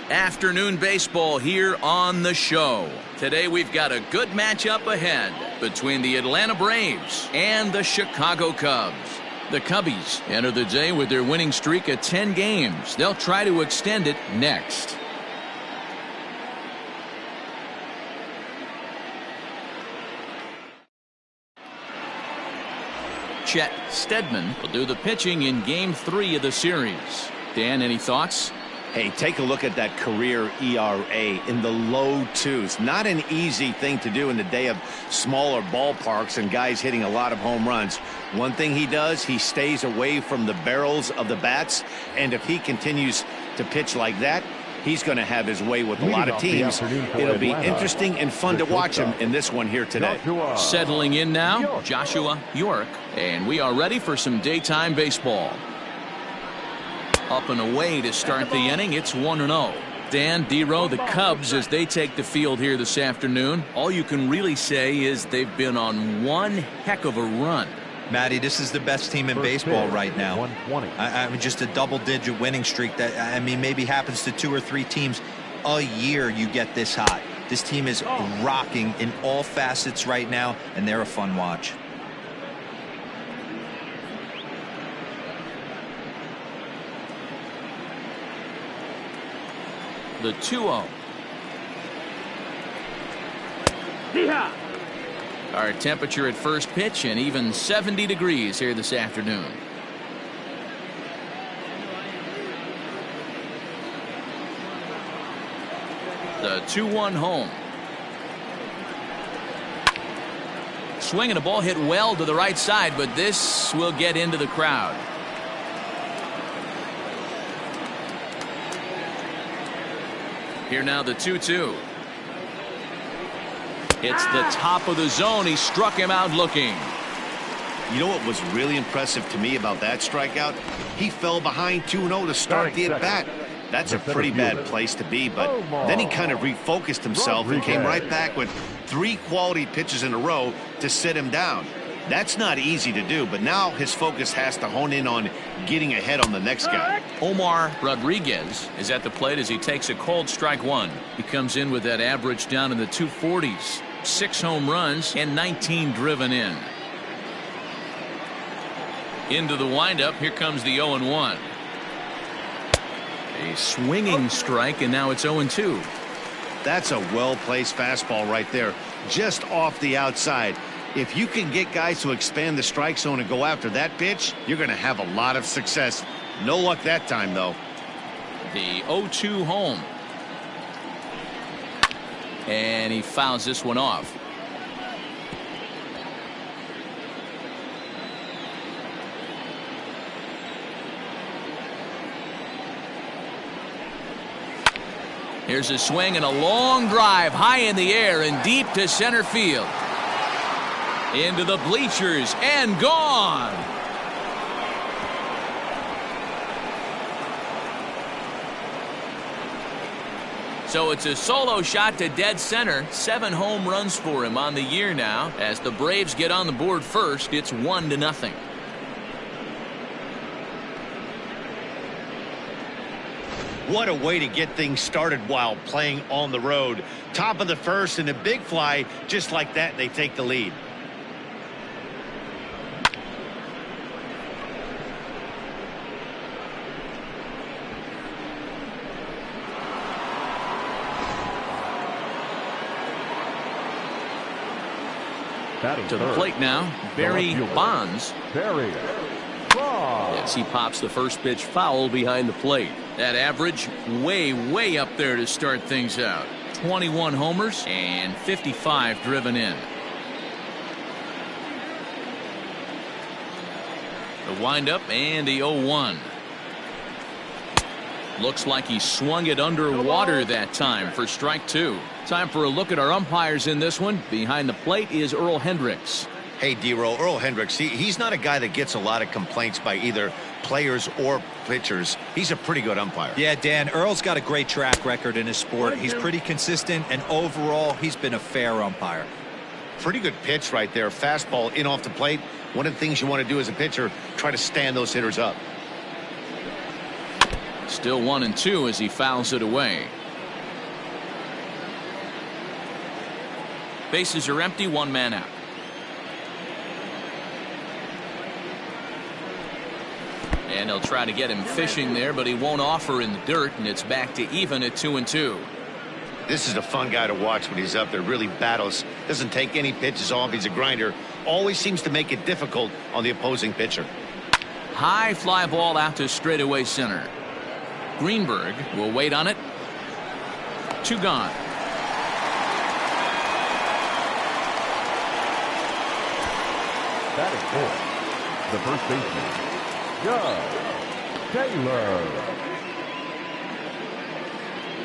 Afternoon baseball here on the show. Today we've got a good matchup ahead between the Atlanta Braves and the Chicago Cubs. The Cubbies enter the day with their winning streak at 10 games. They'll try to extend it next. Chet Steadman will do the pitching in Game 3 of the series. Dan, any thoughts? Hey, take a look at that career ERA in the low 2s. Not an easy thing to do in the day of smaller ballparks and guys hitting a lot of home runs. One thing he does, he stays away from the barrels of the bats, and if he continues to pitch like that, he's going to have his way with a lot of teams. It'll be interesting and fun to watch him in this one here today. Settling in now, Joshua York, and we are ready for some daytime baseball. Up and away to start the inning. It's 1-0. Dan, D-Row, the Cubs, as they take the field here this afternoon, all you can really say is they've been on one heck of a run. Matty, this is the best team in baseball right now. 120. I mean, just a double-digit winning streak that, I mean, maybe happens to 2 or 3 teams a year. You get this hot. This team is rocking in all facets right now, and they're a fun watch. The 2-0. Our temperature at first pitch and even 70 degrees here this afternoon. The 2-1 home. Swinging a ball hit well to the right side, but this will get into the crowd. Here now the 2-2. It's the top of the zone. He struck him out looking. You know what was really impressive to me about that strikeout? He fell behind 2-0 to start the at-bat. That's a pretty bad place to be, but then he kind of refocused himself and came right back with 3 quality pitches in a row to sit him down. That's not easy to do, but now his focus has to hone in on getting ahead on the next guy. Omar Rodriguez is at the plate as he takes a cold strike 1. He comes in with that average down in the 240s. 6 home runs and 19 driven in. Into the windup. Here comes the 0-1. A swinging strike, and now it's 0-2. That's a well-placed fastball right there, just off the outside. If you can get guys to expand the strike zone and go after that pitch, you're going to have a lot of success. No luck that time, though. The 0-2 home. And he fouls this one off. Here's a swing and a long drive high in the air and deep to center field. Into the bleachers and gone. So it's a solo shot to dead center. 7 home runs for him on the year now. As the Braves get on the board first, it's 1-0. What a way to get things started while playing on the road. Top of the first and a big fly. Just like that, they take the lead. To the plate now, Barry Bonds. Yes, he pops the first pitch foul behind the plate. That average way up there to start things out. 21 homers and 55 driven in. The windup and the 0-1. Looks like he swung it underwater that time for strike 2. Time for a look at our umpires in this one. Behind the plate is Earl Hendricks. Hey, D-Row, Earl Hendricks, he's not a guy that gets a lot of complaints by either players or pitchers. He's a pretty good umpire. Yeah, Dan, Earl's got a great track record in his sport. He's pretty consistent, and overall, he's been a fair umpire. Pretty good pitch right there. Fastball in off the plate. One of the things you want to do as a pitcher, try to stand those hitters up. Still 1-2 as he fouls it away. Bases are empty, one man out. And they'll try to get him fishing there, but he won't offer in the dirt, and it's back to even at 2-2. This is a fun guy to watch when he's up there. Really battles. Doesn't take any pitches off. He's a grinder. Always seems to make it difficult on the opposing pitcher. High fly ball out to straightaway center. Greenberg will wait on it. 2 gone. Batting fourth, the first baseman, Doug Taylor.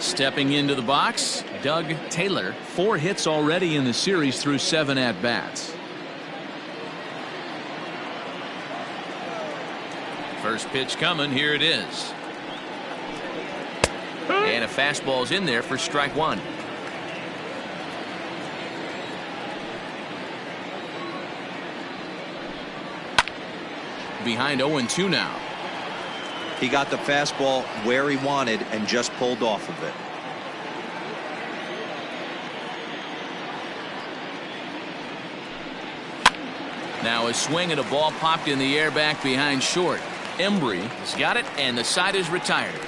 Stepping into the box, Doug Taylor. 4 hits already in the series through 7 at-bats. First pitch coming. Here it is. And a fastball's in there for strike 1. Behind 0-2 now. He got the fastball where he wanted and just pulled off of it. Now a swing and a ball popped in the air back behind short. Embry has got it, and the side is retired.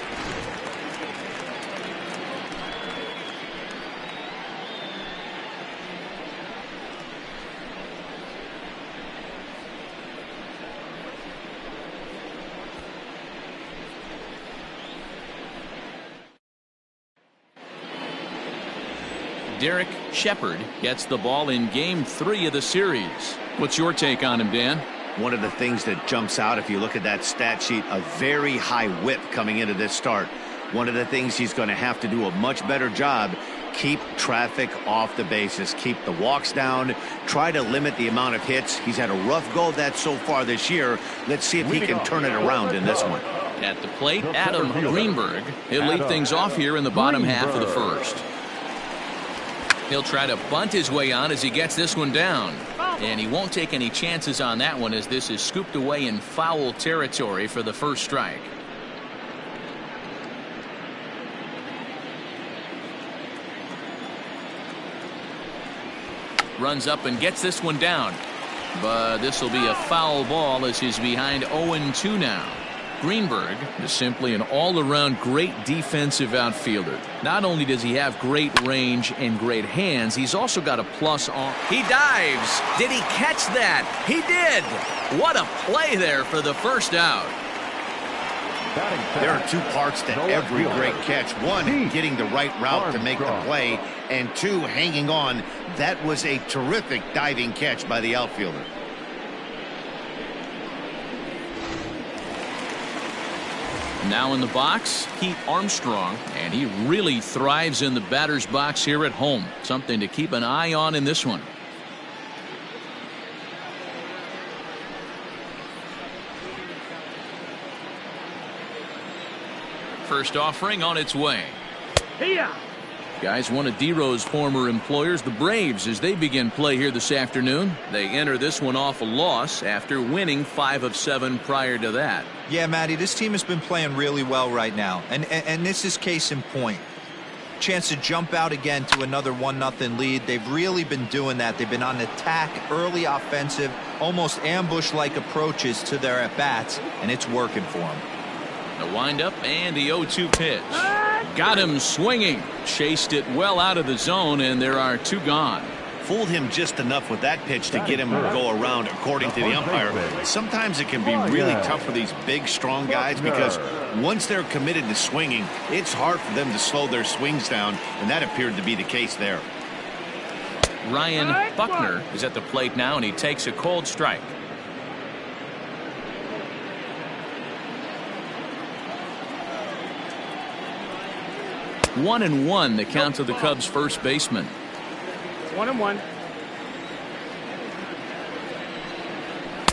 Derek Shepard gets the ball in game 3 of the series. What's your take on him, Dan? One of the things that jumps out if you look at that stat sheet, a very high whip coming into this start. One of the things he's going to have to do a much better job, keep traffic off the bases, keep the walks down, try to limit the amount of hits. He's had a rough go of that so far this year. Let's see if he can turn it around in this one. At the plate, Adam Greenberg. He'll lead things off here in the bottom half of the first. He'll try to bunt his way on as he gets this one down. And he won't take any chances on that one as this is scooped away in foul territory for the first strike. Runs up and gets this one down. But this will be a foul ball as he's behind 0-2 now. Greenberg is simply an all-around great defensive outfielder. Not only does he have great range and great hands, he's also got a plus on. He dives. Did he catch that? He did. What a play there for the first out. There are 2 parts to every great catch. 1, getting the right route to make the play, and 2, hanging on. That was a terrific diving catch by the outfielder. Now in the box, Pete Armstrong, and he really thrives in the batter's box here at home. Something to keep an eye on in this one. First offering on its way. Guys, one of D-Row's former employers, the Braves, as they begin play here this afternoon. They enter this one off a loss after winning 5 of 7 prior to that. Yeah, Matty, this team has been playing really well right now. And this is case in point. Chance to jump out again to another 1-0 lead. They've really been doing that. They've been on attack, early offensive, almost ambush-like approaches to their at-bats, and it's working for them. The windup and the 0-2 pitch. Got him swinging. Chased it well out of the zone, and there are 2 gone. Fooled him just enough with that pitch to get him to go around, according to the umpire. Sometimes it can be really tough for these big, strong guys because once they're committed to swinging, it's hard for them to slow their swings down, and that appeared to be the case there. Ryan Buckner is at the plate now, and he takes a cold strike. One and one, the count of the Cubs' first baseman. 1-1.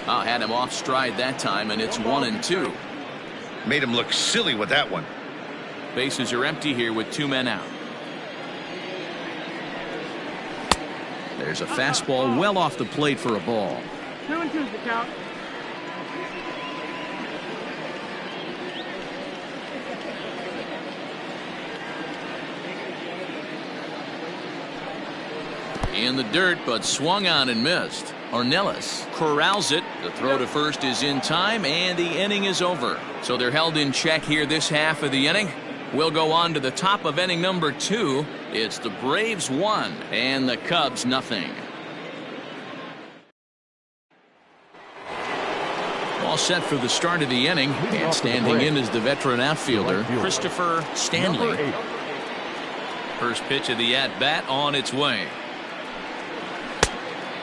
Had him off stride that time, and it's 1-2. Made him look silly with that one. Bases are empty here with 2 men out. There's a fastball well off the plate for a ball. 2-2 is the count. In the dirt, but swung on and missed. Ornelas corrals it. The throw to first is in time, and the inning is over. So they're held in check here this half of the inning. We'll go on to the top of inning number 2. It's the Braves 1 and the Cubs nothing. All set for the start of the inning, and standing in is the veteran outfielder, Christopher Stanley. First pitch of the at-bat on its way.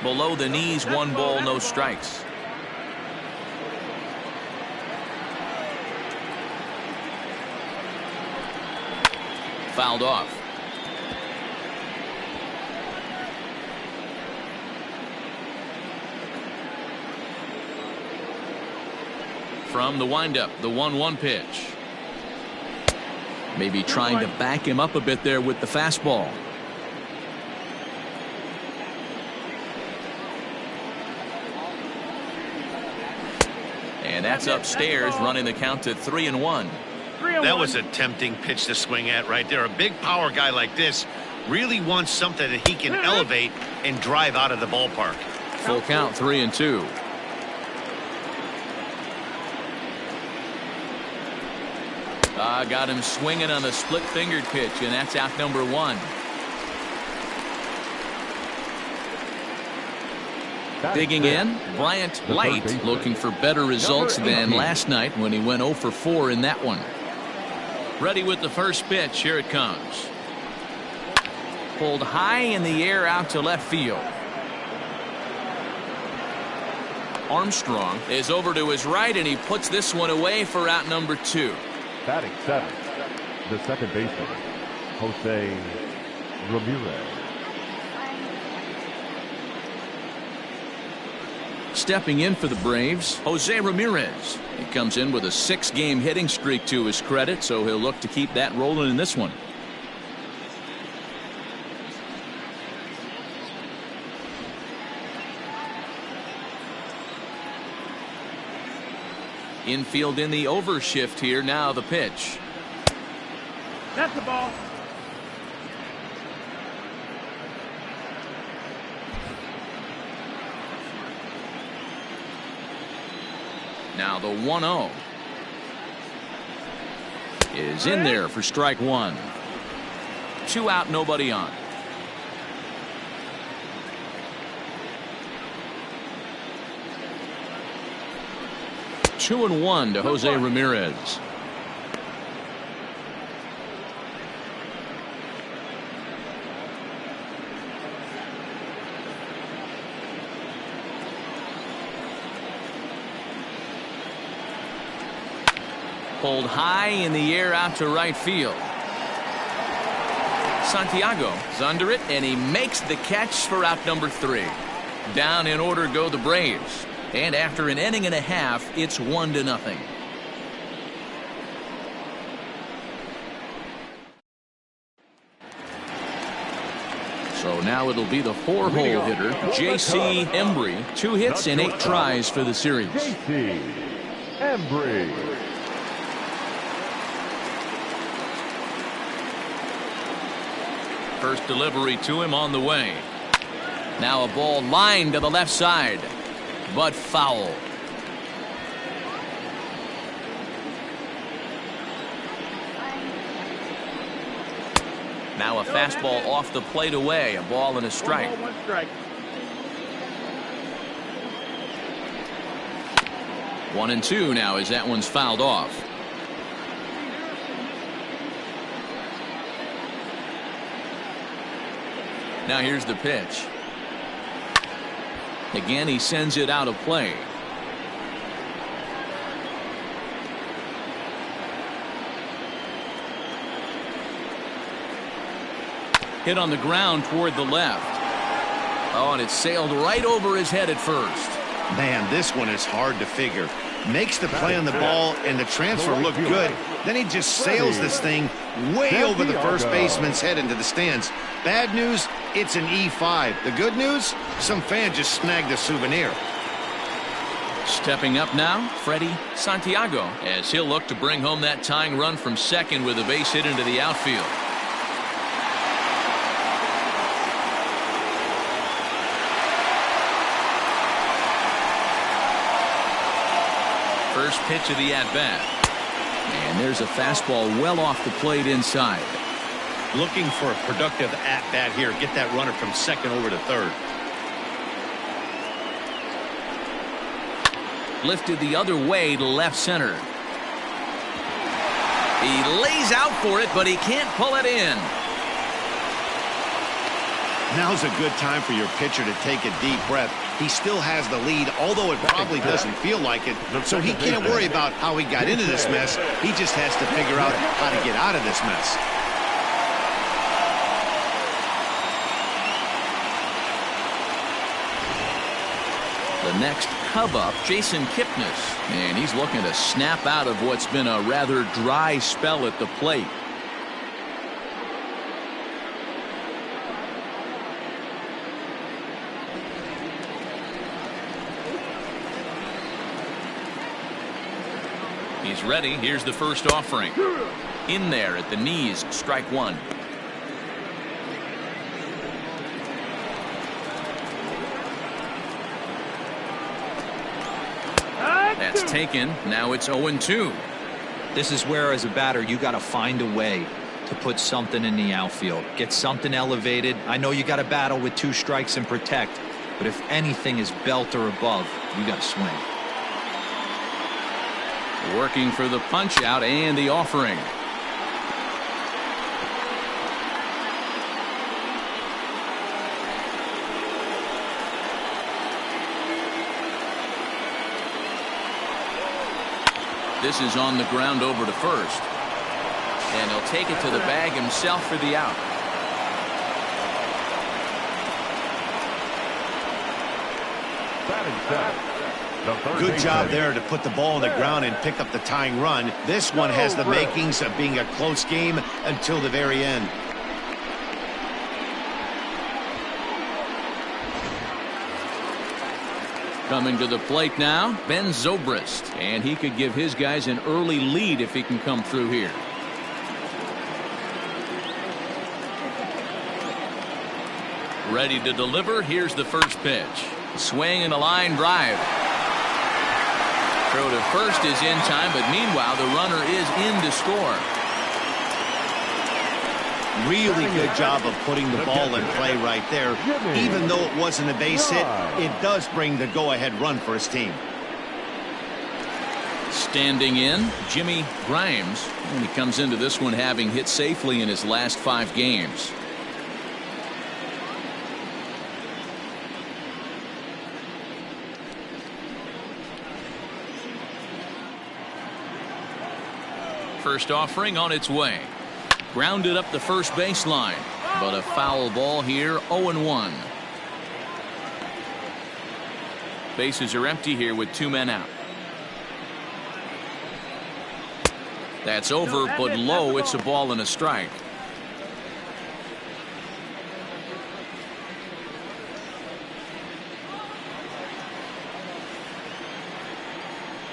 Below the knees, 1 ball, no strikes. Fouled off. From the windup, the 1-1 pitch. Maybe trying to back him up a bit there with the fastball. And that's upstairs, running the count to 3-1. That was a tempting pitch to swing at right there. A big power guy like this really wants something that he can elevate and drive out of the ballpark. Full count, 3-2. Got him swinging on the split-fingered pitch, and that's out number 1. Digging in, Bryant Light, looking for better results than last night when he went 0 for 4 in that one. Ready with the first pitch. Here it comes. Pulled high in the air out to left field. Armstrong is over to his right, and he puts this one away for out number 2. Batting 7th, the second baseman, Jose Ramirez. Stepping in for the Braves, Jose Ramirez. He comes in with a 6-game hitting streak to his credit, so he'll look to keep that rolling in this one. Infield in the overshift here. Now the pitch. That's the ball. Now the 1-0 is in there for strike 1. 2 out, nobody on. Two and 1 to Jose Ramirez. Pulled high in the air out to right field. Santiago is under it, and he makes the catch for out number 3. Down in order go the Braves. And after an inning and a half, it's 1-0. So now it'll be the 4-hole hitter, J.C. Embry. 2 hits and 8 tries for the series. J.C. Embry. First delivery to him on the way. Now a ball lined to the left side, but foul. Now a fastball off the plate away. A ball and a strike. 1 strike. 1-2 now as that one's fouled off. Now here's the pitch. Again, he sends it out of play. Hit on the ground toward the left. Oh, and it sailed right over his head at first. Man, this one is hard to figure. Makes the play on the ball and the transfer look good. Then he just sails this thing way over the first baseman's head into the stands. Bad news, it's an E5. The good news, some fan just snagged a souvenir. Stepping up now, Freddie Santiago, as he'll look to bring home that tying run from second with a base hit into the outfield. First pitch of the at-bat. And there's a fastball well off the plate inside. Looking for a productive at-bat here. Get that runner from second over to third. Lifted the other way to left center. He lays out for it, but he can't pull it in. Now's a good time for your pitcher to take a deep breath. He still has the lead, although it probably doesn't feel like it. So he can't worry about how he got into this mess. He just has to figure out how to get out of this mess. The next Cub up, Jason Kipnis. And he's looking to snap out of what's been a rather dry spell at the plate. He's ready. Here's the first offering. In there at the knees, strike one. That's taken. Now it's 0-2. This is where, as a batter, you got to find a way to put something in the outfield. Get something elevated. I know you got to battle with 2 strikes and protect, but if anything is belt or above, you got to swing. Working for the punch out and the offering. This is on the ground over to first. And he'll take it to the bag himself for the out. Good job there to put the ball on the ground and pick up the tying run. This one has the makings of being a close game until the very end. Coming to the plate now, Ben Zobrist. And he could give his guys an early lead if he can come through here. Ready to deliver. Here's the first pitch. Swing and a line drive. Throw to first is in time, but meanwhile the runner is in to score. Really good job of putting the ball in play right there. Even though it wasn't a base hit, it does bring the go-ahead run for his team. Standing in, Jimmy Grimes. And he comes into this one having hit safely in his last 5 games. First offering on its way. Grounded up the first baseline, but a foul ball here. 0-1. Bases are empty here with 2 men out. That's over, but low. It's a ball and a strike.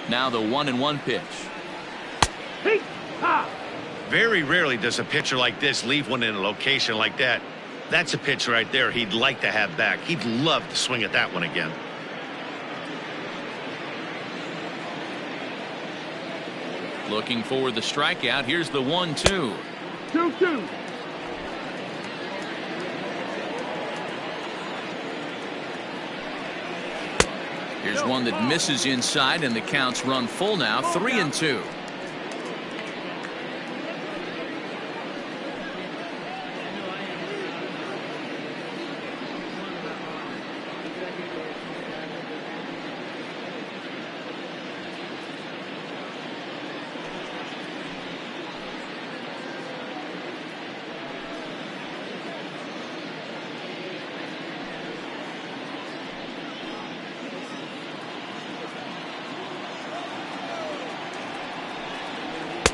Now the 1-1 pitch. Very rarely does a pitcher like this leave one in a location like that. That's a pitch right there he'd like to have back. He'd love to swing at that one again. Looking for the strikeout. Here's the 1-2. 2-2. Here's one that misses inside, and the counts run full now. 3-2.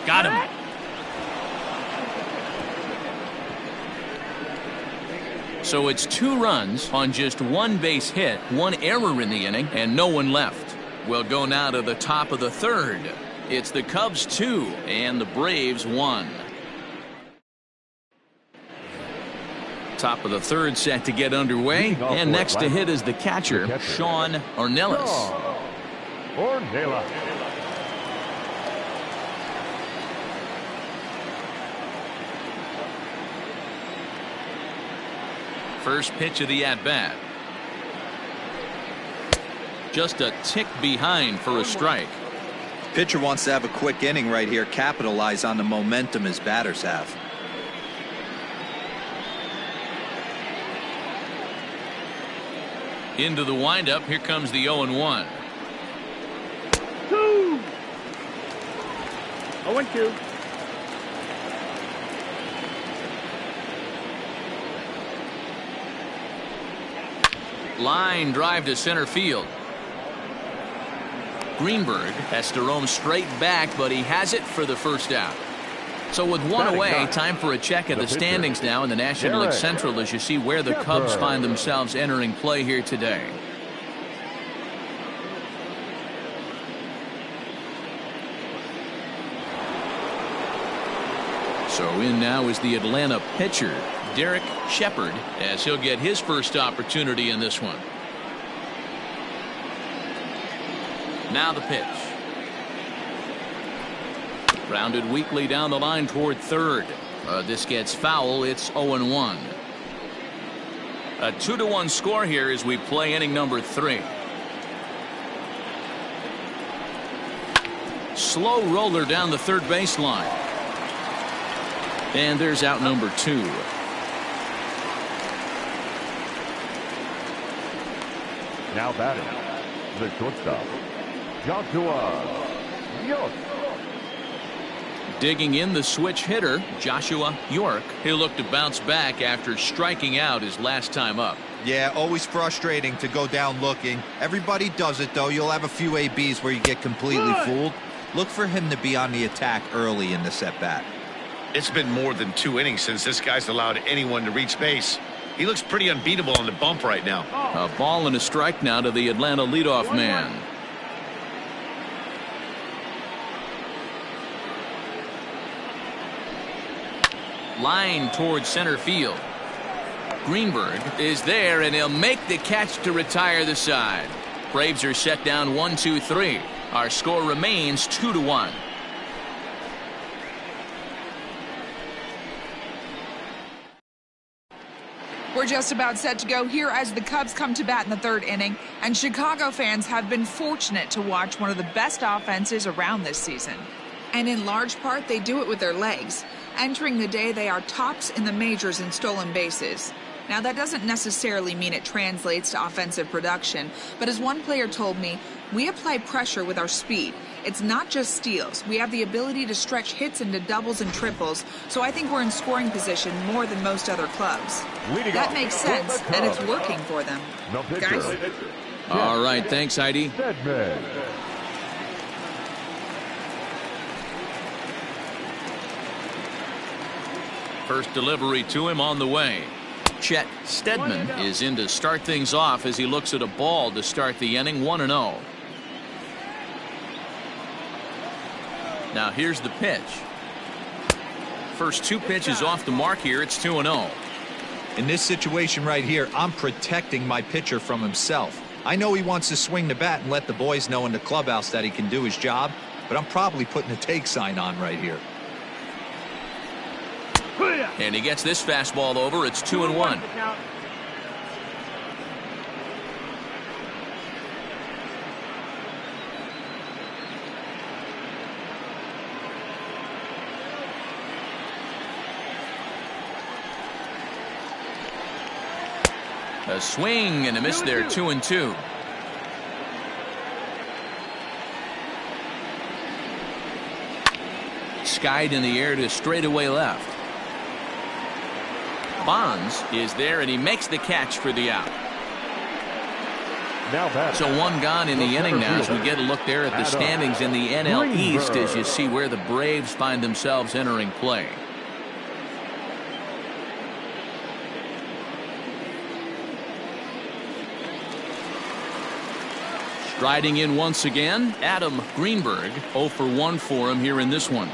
Got him. So it's 2 runs on just 1 base hit, 1 error in the inning, and no one left. We'll go now to the top of the 3rd. It's the Cubs 2 and the Braves 1. Top of the 3rd set to get underway, and next to hit is the catcher, Sean Ornelas. First pitch of the at-bat. Just a tick behind for a strike. Pitcher wants to have a quick inning right here, capitalize on the momentum his batters have. Into the windup. Here comes the 0-1. 2. 0-2. Line drive to center field. Greenberg has to roam straight back, but he has it for the first out. So with one away, time for a check at the standings now in the National League Central as you see where the Cubs find themselves entering play here today. So in now is the Atlanta pitcher, Derek Shepard, as he'll get his first opportunity in this one. Now the pitch. Grounded weakly down the line toward third. This gets foul. It's 0-1. A 2-1 score here as we play inning number 3. Slow roller down the third baseline. And there's out number 2. Now batting, the shortstop, Joshua York. Digging in the switch hitter, Joshua York. He'll look to bounce back after striking out his last time up. Yeah, always frustrating to go down looking. Everybody does it, though. You'll have a few ABs where you get completely fooled. Look for him to be on the attack early in this at-bat. It's been more than 2 innings since this guy's allowed anyone to reach base. He looks pretty unbeatable on the bump right now. A ball and a strike now to the Atlanta leadoff man. Line towards center field. Greenberg is there, and he'll make the catch to retire the side. Braves are set down 1-2-3. Our score remains 2-1. We're just about set to go here as the Cubs come to bat in the 3rd inning, and Chicago fans have been fortunate to watch one of the best offenses around this season. And in large part, they do it with their legs. Entering the day, they are tops in the majors in stolen bases. Now, that doesn't necessarily mean it translates to offensive production, but as one player told me, we apply pressure with our speed. It's not just steals. We have the ability to stretch hits into doubles and triples, so I think we're in scoring position more than most other clubs. That makes sense, and it's working for them. Guys? All right, thanks, Heidi. First delivery to him on the way. Chet Steadman is in to start things off as he looks at a ball to start the inning. 1-0. Now here's the pitch. First 2 pitches off the mark here. It's 2-0. In this situation right here, I'm protecting my pitcher from himself. I know he wants to swing the bat and let the boys know in the clubhouse that he can do his job, but I'm probably putting a take sign on right here. And he gets this fastball over. It's 2-1. A swing and a miss there. 2-2. Skied in the air to straightaway left. Bonds is there, and he makes the catch for the out. So 1 gone in the inning now as we get a look there at the standings in the NL East as you see where the Braves find themselves entering play. Striding in once again, Adam Greenberg. 0 for 1 for him here in this one.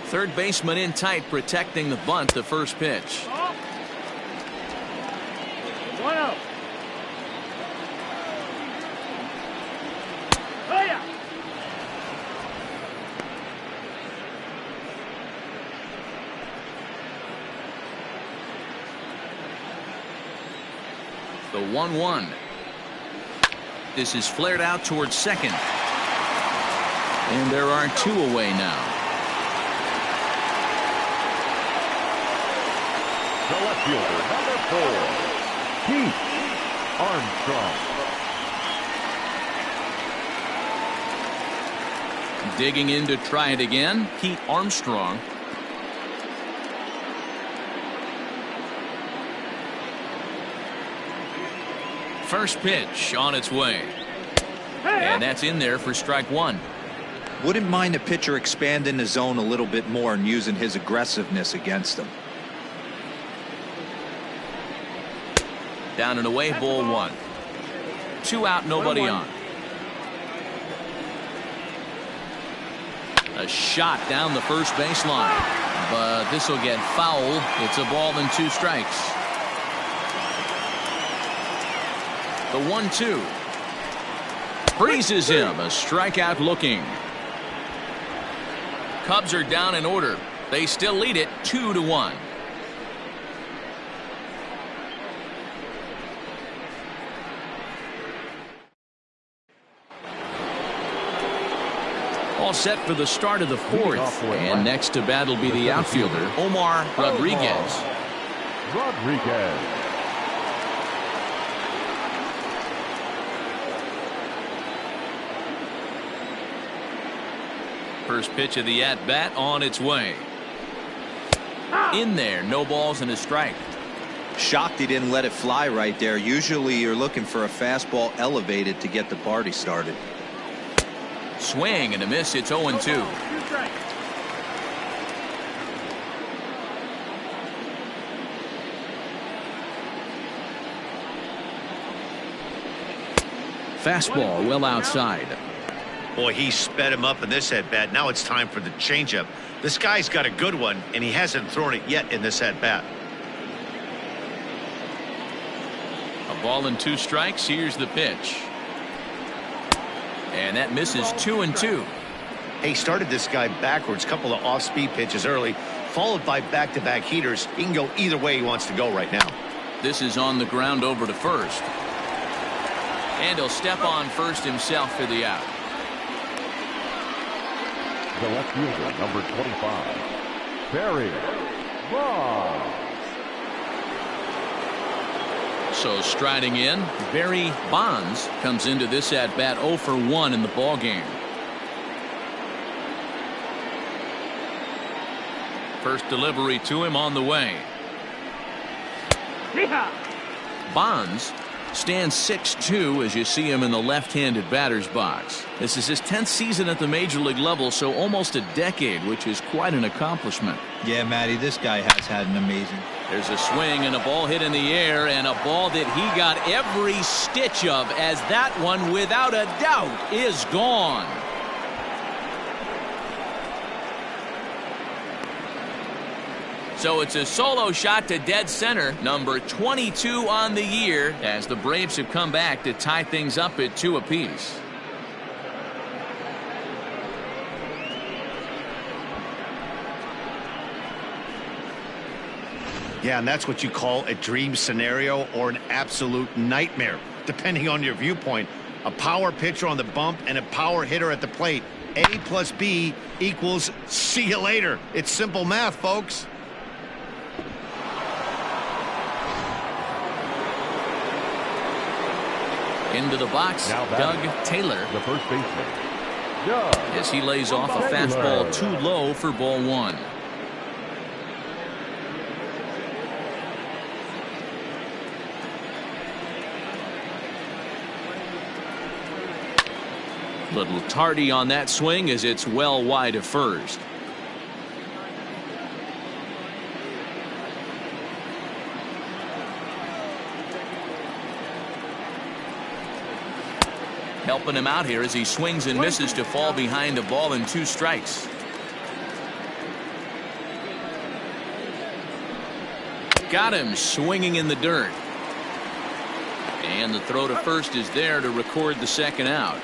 Third baseman in tight, protecting the bunt. The first pitch. 1-0. The 1-1. This is flared out towards second. And there are 2 away now. The left fielder, number 4, Keith Armstrong. Digging in to try it again, Keith Armstrong. First pitch on its way. And that's in there for strike 1. Wouldn't mind a pitcher expanding the zone a little bit more and using his aggressiveness against them. Down and away, ball 1. 2 out, nobody on. A shot down the first baseline, but this will get foul. It's a ball and 2 strikes. The 1-2 freezes him. A strikeout looking. Cubs are down in order. They still lead it 2-1. All set for the start of the 4th. And next to bat will be the outfielder, Omar Rodriguez. First pitch of the at-bat on its way. In there, no balls and a strike. Shocked he didn't let it fly right there. Usually you're looking for a fastball elevated to get the party started. Swing and a miss. It's 0-2. Fastball well outside. Boy, he sped him up in this at-bat. Now it's time for the changeup. This guy's got a good one, and he hasn't thrown it yet in this at-bat. A ball and 2 strikes. Here's the pitch. And that misses 2-2. He started this guy backwards. Couple of off-speed pitches early, followed by back-to-back heaters. He can go either way he wants to go right now. This is on the ground over to first. And he'll step on first himself for the out. The left fielder, number 25, Barry Bonds. So striding in, Barry Bonds comes into this at bat 0 for 1 in the ball game. First delivery to him on the way. Bonds stands 6'2" as you see him in the left-handed batter's box. This is his 10th season at the major league level, so almost a decade, which is quite an accomplishment. Yeah, Matty, this guy has had an amazing. There's a swing and a ball hit in the air, and a ball that he got every stitch of, as that one, without a doubt, is gone. So it's a solo shot to dead center, number 22 on the year, as the Braves have come back to tie things up at 2 apiece. Yeah, and that's what you call a dream scenario or an absolute nightmare, depending on your viewpoint. A power pitcher on the bump and a power hitter at the plate. A plus B equals see you later. It's simple math, folks. Into the box, Now Doug Taylor. The first baseman, Doug As he lays off a fastball too low for ball 1. Little tardy on that swing as it's well wide of first. Helping him out here as he swings and misses to fall behind a ball and 2 strikes. Got him swinging in the dirt. And the throw to first is there to record the second out.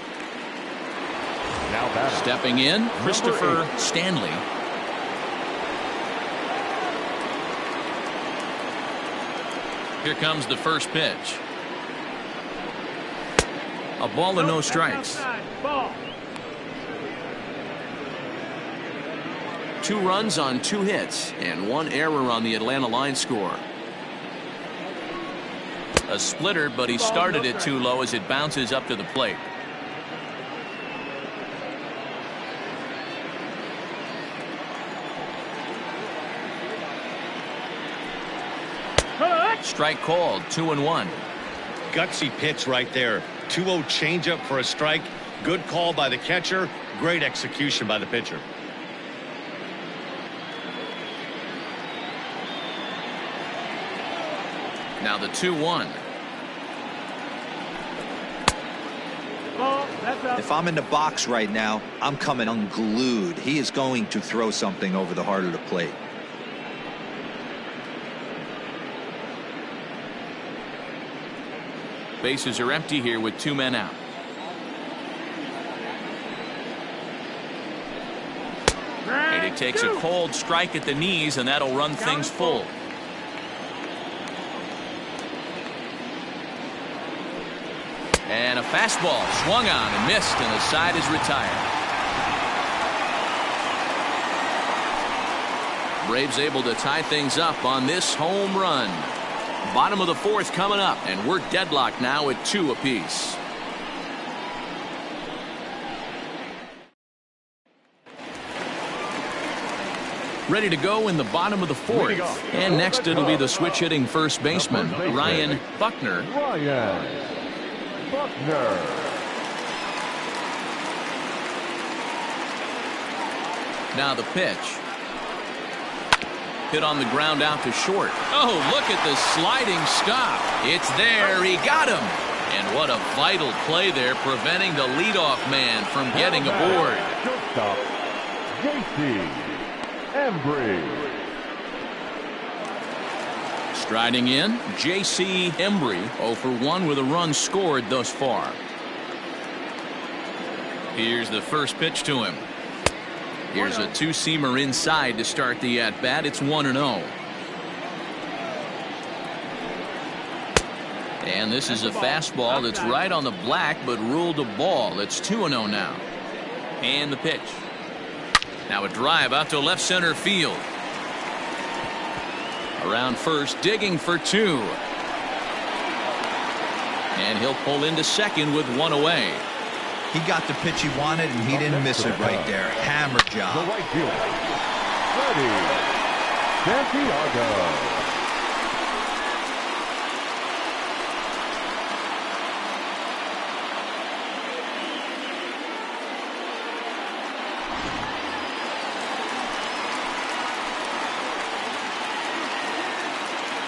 Now batting. Stepping in, Christopher Stanley. Here comes the first pitch. A ball and no strikes. Ball. 2 runs on 2 hits and 1 error on the Atlanta line score. A splitter, but he started it too low as it bounces up to the plate. Strike called, 2-1. Gutsy pitch right there. 2-0 changeup for a strike. Good call by the catcher. Great execution by the pitcher. Now the 2-1. If I'm in the box right now, I'm coming unglued. He is going to throw something over the heart of the plate. Bases are empty here with 2 men out. And he takes a cold strike at the knees, and that'll run things full. And a fastball swung on and missed, and the side is retired. Braves able to tie things up on this home run. Bottom of the 4th coming up, and we're deadlocked now at 2 apiece. Ready to go in the bottom of the 4th. And next it'll be the switch hitting first baseman, Ryan Buckner. Now the pitch. Hit on the ground out to short. Oh, look at the sliding stop. It's there. He got him. And what a vital play there, preventing the leadoff man from getting aboard. Shortstop, J.C. Embry. Striding in, J.C. Embry, 0 for 1 with a run scored thus far. Here's the first pitch to him. Here's a 2-seamer inside to start the at-bat. It's 1-0. And this is a fastball that's right on the black, but ruled a ball. It's 2-0 now. And the pitch. Now a drive out to left center field. Around first, digging for 2. And he'll pull into second with 1 away. He got the pitch he wanted, and he didn't miss it right there. Hammer job. The right fielder, Freddie Santiago.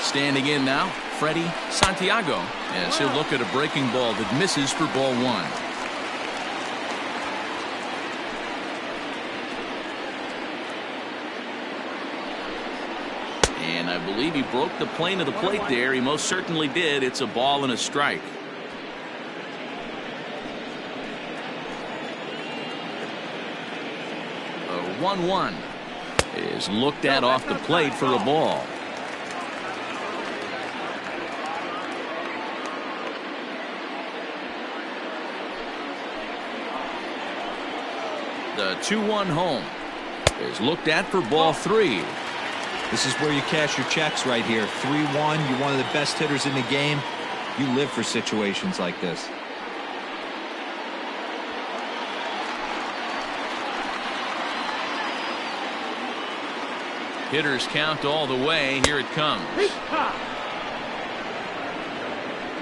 Standing in now, Freddie Santiago, as he'll look at a breaking ball that misses for ball 1. And I believe he broke the plane of the plate there. He most certainly did. It's a ball and a strike. A 1-1 is looked at off the plate for a ball. The 2-1 home is looked at for ball 3. This is where you cash your checks right here. 3-1. You're one of the best hitters in the game. You live for situations like this. Hitters count all the way. Here it comes.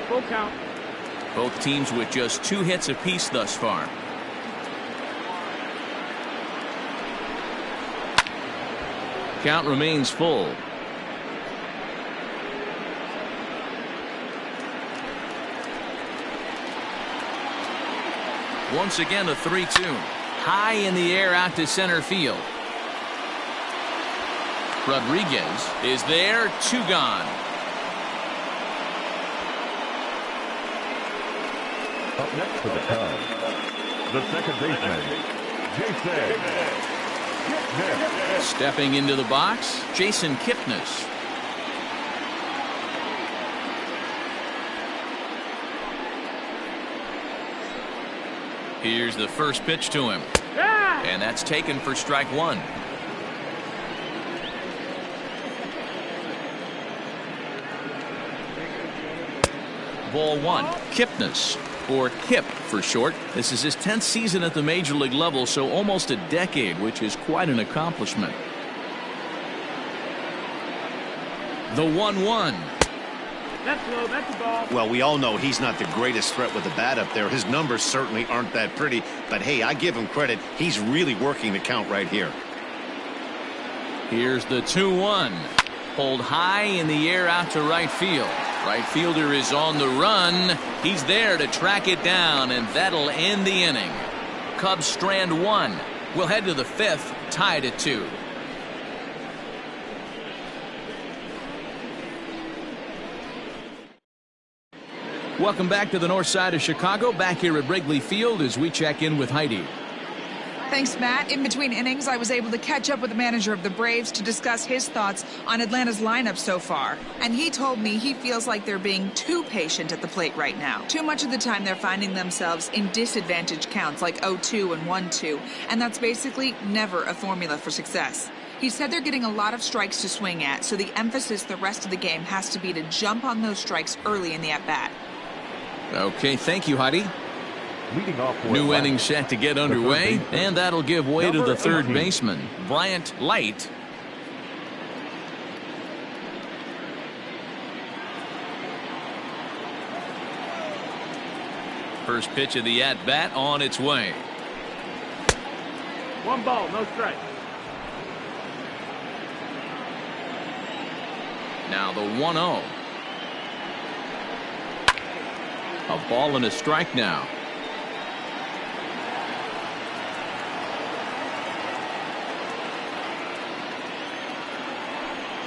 Full count. Both teams with just 2 hits apiece thus far. Count remains full. Once again, a 3-2. High in the air out to center field. Rodriguez is there, 2 gone. Up next for the Cubs, the second baseman, Jason. Stepping into the box, Jason Kipnis. Here's the first pitch to him. And that's taken for strike one. Ball one. Kipnis, or Kip for short. This is his 10th season at the major league level, so almost a decade, which is quite an accomplishment. The 1-1. That's low. That's a ball. Well, we all know he's not the greatest threat with the bat up there. His numbers certainly aren't that pretty, but hey, I give him credit. He's really working the count right here. Here's the 2-1. Pulled high in the air out to right field. Right fielder is on the run. He's there to track it down, and that'll end the inning. Cubs strand one. We'll head to the 5th, tied at 2. Welcome back to the north side of Chicago, back here at Wrigley Field as we check in with Heidi. Thanks, Matt. In between innings, I was able to catch up with the manager of the Braves to discuss his thoughts on Atlanta's lineup so far. And he told me he feels like they're being too patient at the plate right now. Too much of the time they're finding themselves in disadvantaged counts like 0-2 and 1-2. And that's basically never a formula for success. He said they're getting a lot of strikes to swing at, so the emphasis the rest of the game has to be to jump on those strikes early in the at-bat. Okay, thank you, Heidi. Leading off for New Atlanta, inning set to get underway, and that'll give way to the third 18. baseman, Bryant Light. First pitch of the at-bat on its way. 1 ball, no strike. Now the 1-0. A ball and a strike now.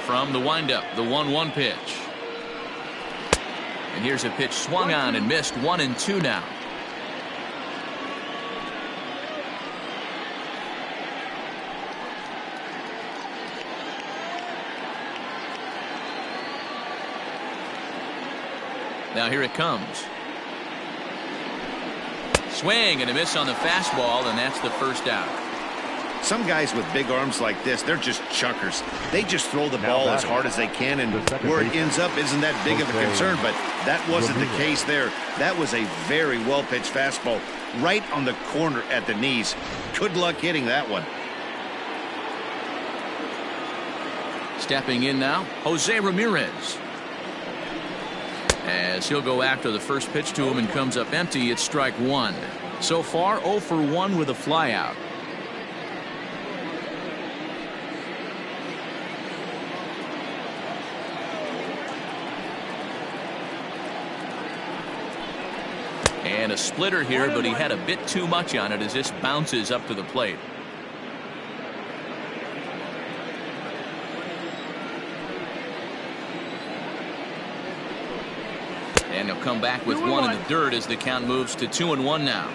From the windup, the 1-1 pitch. And here's a pitch swung on and missed. 1-2 now. Now here it comes. Swing and a miss on the fastball, and that's the first out. Some guys with big arms like this, they're just chuckers. They just throw the ball as hard as they can, and where it ends up isn't that big of a concern, but that wasn't the case there. That was a very well-pitched fastball right on the corner at the knees. Good luck hitting that one. Stepping in now, Jose Ramirez. As he'll go after the first pitch to him and comes up empty, it's strike one. So far, 0 for 1 with a flyout. And a splitter here, but he had a bit too much on it as this bounces up to the plate. And he'll come back with one in the dirt as the count moves to 2-1 now.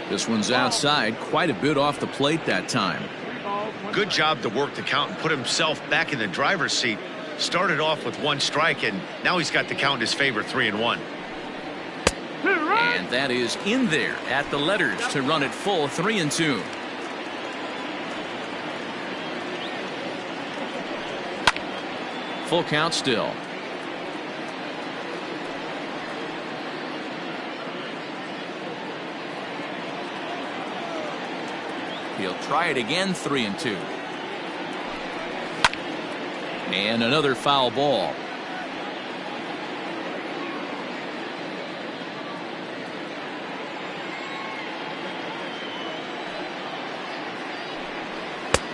This one's outside, quite a bit off the plate that time. Good job to work the count and put himself back in the driver's seat. Started off with 1 strike, and now he's got the count in his favor, 3-1. And that is in there at the letters to run it full, 3-2. Full count still. He'll try it again, 3-2. And another foul ball.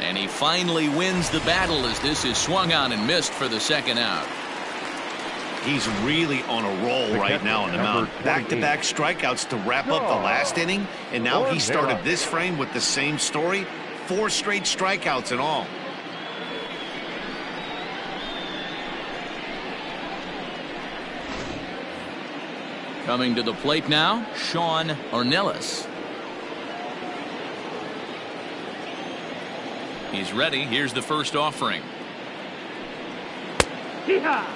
And he finally wins the battle as this is swung on and missed for the second out. He's really on a roll right now on the mound. Back-to-back strikeouts to wrap up the last inning, and now he started this frame with the same story. 4 straight strikeouts in all. Coming to the plate now, Sean Ornelas. He's ready. Here's the first offering. Hee-haw!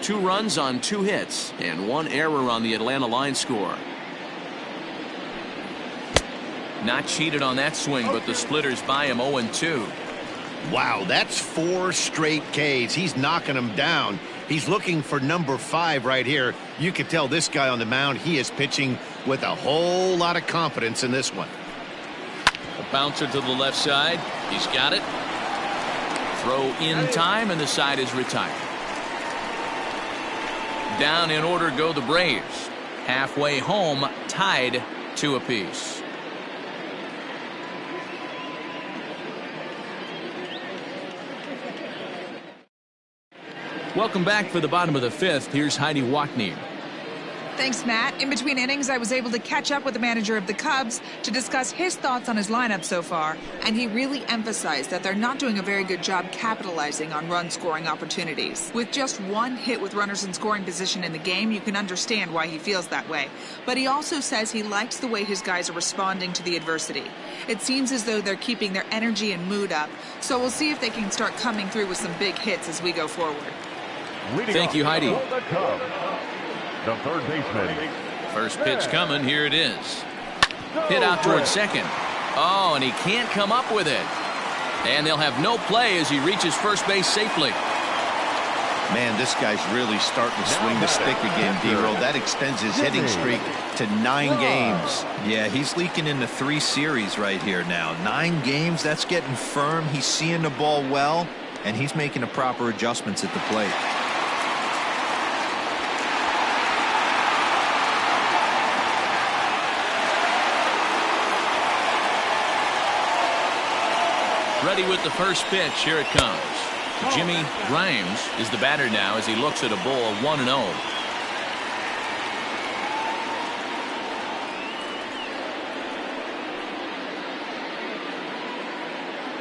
2 runs on 2 hits and 1 error on the Atlanta line score. Not cheated on that swing, but the splitters by him 0-2. Wow, that's 4 straight Ks. He's knocking them down. He's looking for number 5 right here. You can tell this guy on the mound, he is pitching with a whole lot of confidence in this one. A bouncer to the left side. He's got it. Throw in time, and the side is retired. Down in order go the Braves. Halfway home, tied 2 apiece. Welcome back for the bottom of the 5th. Here's Heidi Watney. Thanks, Matt. In between innings, I was able to catch up with the manager of the Cubs to discuss his thoughts on his lineup so far, and he really emphasized that they're not doing a very good job capitalizing on run-scoring opportunities. With just 1 hit with runners in scoring position in the game, you can understand why he feels that way. But he also says he likes the way his guys are responding to the adversity. It seems as though they're keeping their energy and mood up, so we'll see if they can start coming through with some big hits as we go forward. Thank you, Heidi. The third baseman. First pitch coming. Here it is. Hit out towards second. Oh, and he can't come up with it. And they'll have no play as he reaches first base safely. Man, this guy's really starting to swing the stick again, D-Roll. That extends his hitting streak to 9 games. Yeah, he's leaking into 3 series right here now. 9 games, that's getting firm. He's seeing the ball well, and he's making the proper adjustments at the plate. Ready with the first pitch. Here it comes. Jimmy Grimes is the batter now as he looks at a ball 1-0.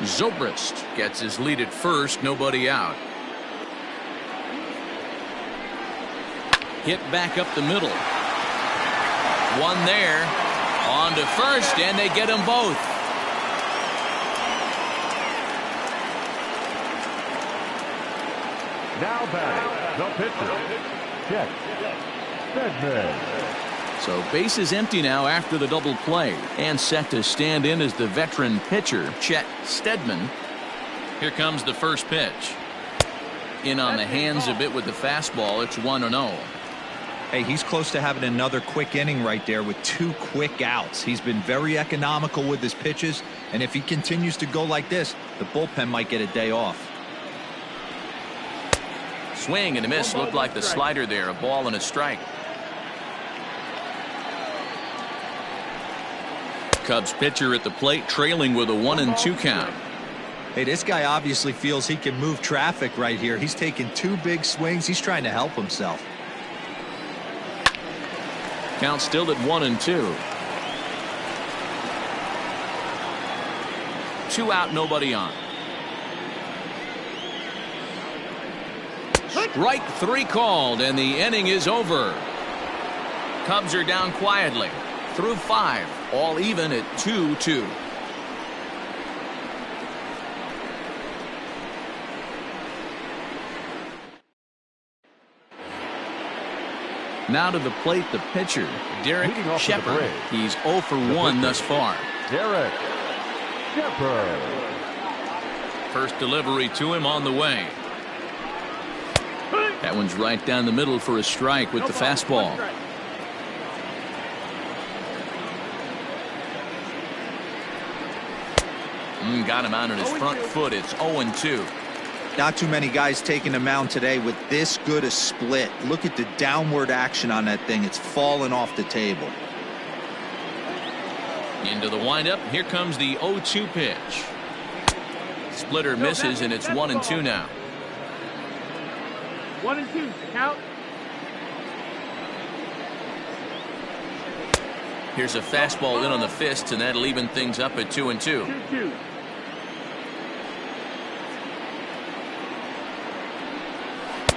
Zobrist gets his lead at first. Nobody out. Hit back up the middle. One there. On to first, and they get them both. Now batting, the pitcher, Chet Steadman. So base is empty now after the double play, and set to stand in as the veteran pitcher, Chet Steadman. Here comes the first pitch. In on the hands a bit with the fastball. It's 1-0. Hey, he's close to having another quick inning right there with 2 quick outs. He's been very economical with his pitches, and if he continues to go like this, the bullpen might get a day off. Swing and a miss. Looked like the slider there. A ball and a strike. Cubs pitcher at the plate, trailing with a 1-2 count. Hey, this guy obviously feels he can move traffic right here. He's taking 2 big swings. He's trying to help himself. Count still at 1-2. 2 out, nobody on. Strike 3 called, and the inning is over. Cubs are down quietly through 5, all even at 2-2. Now to the plate, the pitcher, Derek Shepard. He's 0 for 1 thus far. Derek Shepard. First delivery to him on the way. That one's right down the middle for a strike with the fastball. Got him out on his front foot. It's 0-2. Not too many guys taking the mound today with this good a split. Look at the downward action on that thing. It's falling off the table. Into the windup. Here comes the 0-2 pitch. Splitter misses, and it's 1-2 now. 1-2 count. Here's a fastball in on the fists, and that'll even things up at 2-2. 2-2.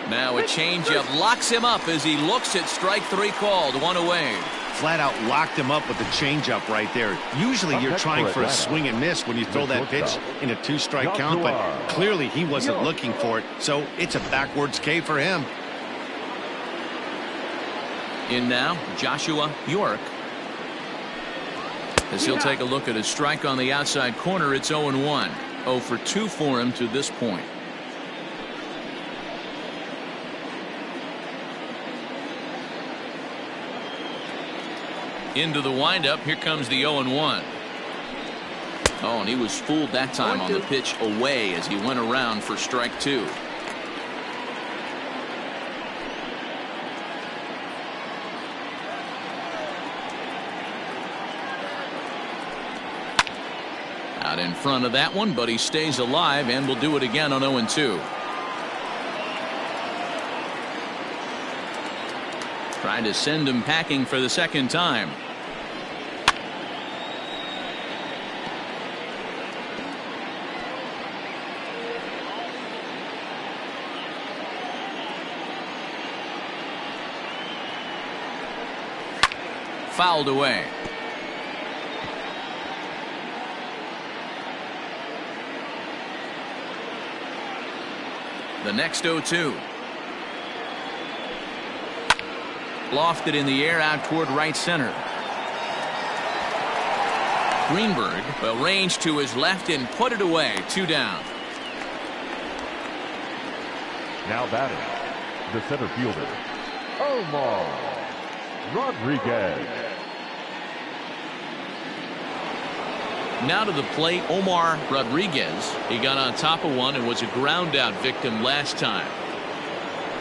Now a changeup locks him up as he looks at strike 3 called. 1 away. flat out locked him up with the changeup right there. Usually you're trying for a swing and miss when you throw that pitch in a 2-strike count, but clearly he wasn't looking for it, so it's a backwards K for him. In now, Joshua York. As he'll take a look at his strike on the outside corner, it's 0-1. 0 for 2 for him to this point. Into the windup, here comes the 0-1. Oh, and he was fooled that time on the pitch away as he went around for strike 2. Out in front of that one, but he stays alive and will do it again on 0-2. Trying to send him packing for the second time. Fouled away. The next 0-2. Lofted in the air out toward right center. Greenberg will range to his left and put it away. 2 down. Now batting, the center fielder, Omar Rodriguez. Now to the plate, Omar Rodriguez. He got on top of one and was a ground out victim last time.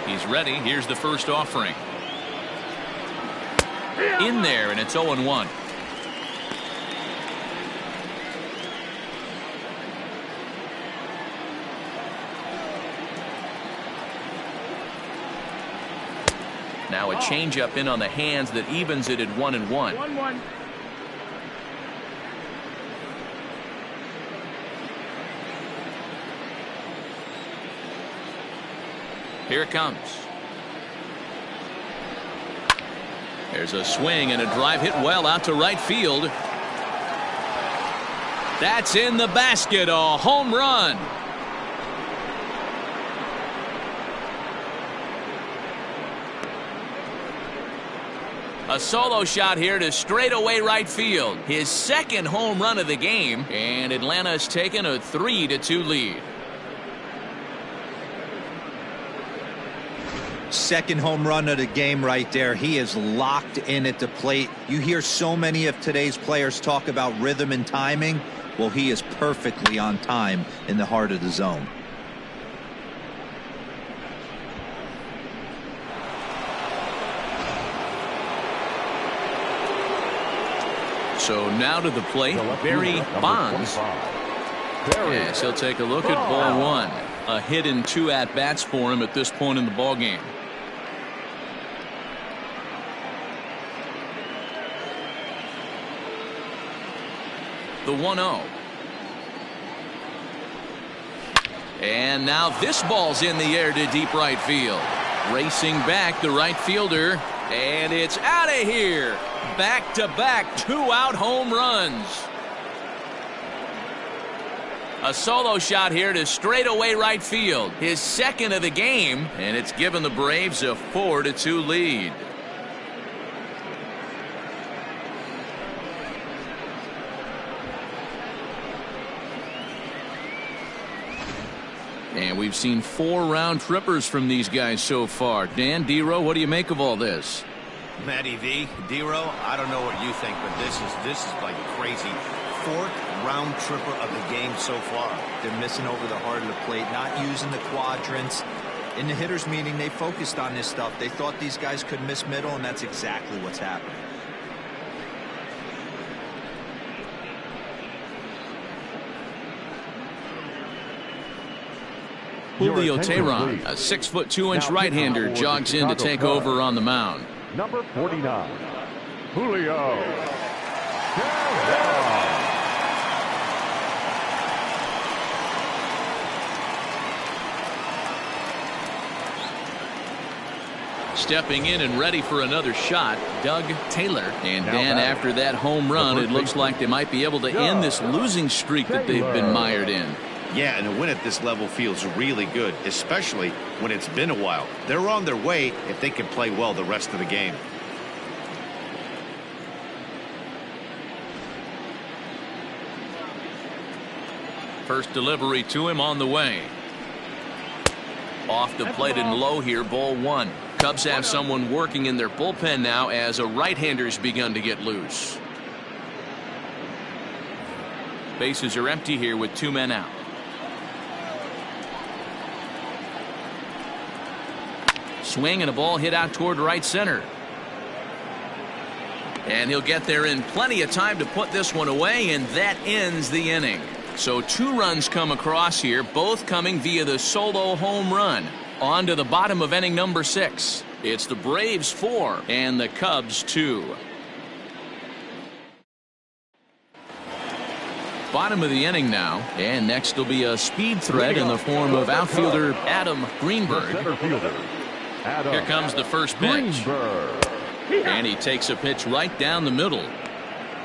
He's ready. Here's the first offering. In there, and it's 0-1. Now a changeup in on the hands that evens it at 1-1. 1-1. Here it comes. There's a swing and a drive hit well out to right field. That's in the basket. A home run. A solo shot here to straightaway right field. His second home run of the game, and Atlanta's taken a 3-2 lead. Second home run of the game right there. He is locked in at the plate. You hear so many of today's players talk about rhythm and timing. Well, he is perfectly on time in the heart of the zone. So now to the plate, Barry Bonds. Yes, he'll take a look at ball 1. A hit and 2 at-bats for him at this point in the ballgame. The 1-0. And now this ball's in the air to deep right field. Racing back the right fielder, and it's out of here. Back-to-back 2-out home runs. A solo shot here to straightaway right field. His second of the game, and it's given the Braves a 4-2 lead. And we've seen 4 round trippers from these guys so far. Dan, D-Row, what do you make of all this? Matty V, D-Row, I don't know what you think, but this is like crazy. 4th round tripper of the game so far. They're missing over the heart of the plate, not using the quadrants. In the hitters meeting, they focused on this stuff. They thought these guys could miss middle, and that's exactly what's happening. Julio Teheran, a 6'2" right-hander, jogs in to take over on the mound. Number 49, Julio Teheran. Stepping in and ready for another shot, Doug Taylor. And Dan, after that home run, it looks like they might be able to end this losing streak that they've been mired in. Yeah, and a win at this level feels really good, especially when it's been a while. They're on their way if they can play well the rest of the game. First delivery to him on the way. Off the plate and low here, ball one. Cubs have someone working in their bullpen now as a right-hander's begun to get loose. Bases are empty here with 2 men out. Swing and a ball hit out toward right center. And he'll get there in plenty of time to put this one away, and that ends the inning. So 2 runs come across here, both coming via the solo home run. On to the bottom of inning number 6. It's the Braves 4 and the Cubs 2. Bottom of the inning now, and next will be a speed threat in the form of outfielder Adam Greenberg. Here comes the first pitch. And he takes a pitch right down the middle.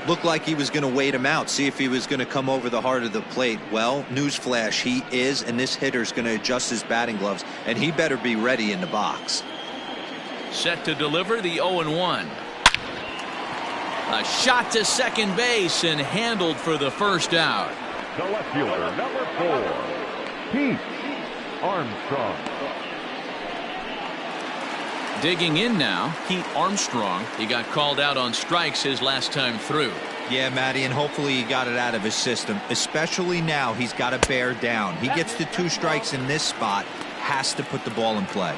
Looked like he was going to wait him out, see if he was going to come over the heart of the plate. Well, newsflash, he is, and this hitter's going to adjust his batting gloves, and he better be ready in the box. Set to deliver the 0-1. A shot to second base and handled for the first out. The left fielder, number 4, Pete Armstrong. Digging in now, Pete Armstrong. He got called out on strikes his last time through. Yeah, Matty, and hopefully he got it out of his system. Especially now, he's got to bear down. He gets to 2 strikes in this spot, has to put the ball in play.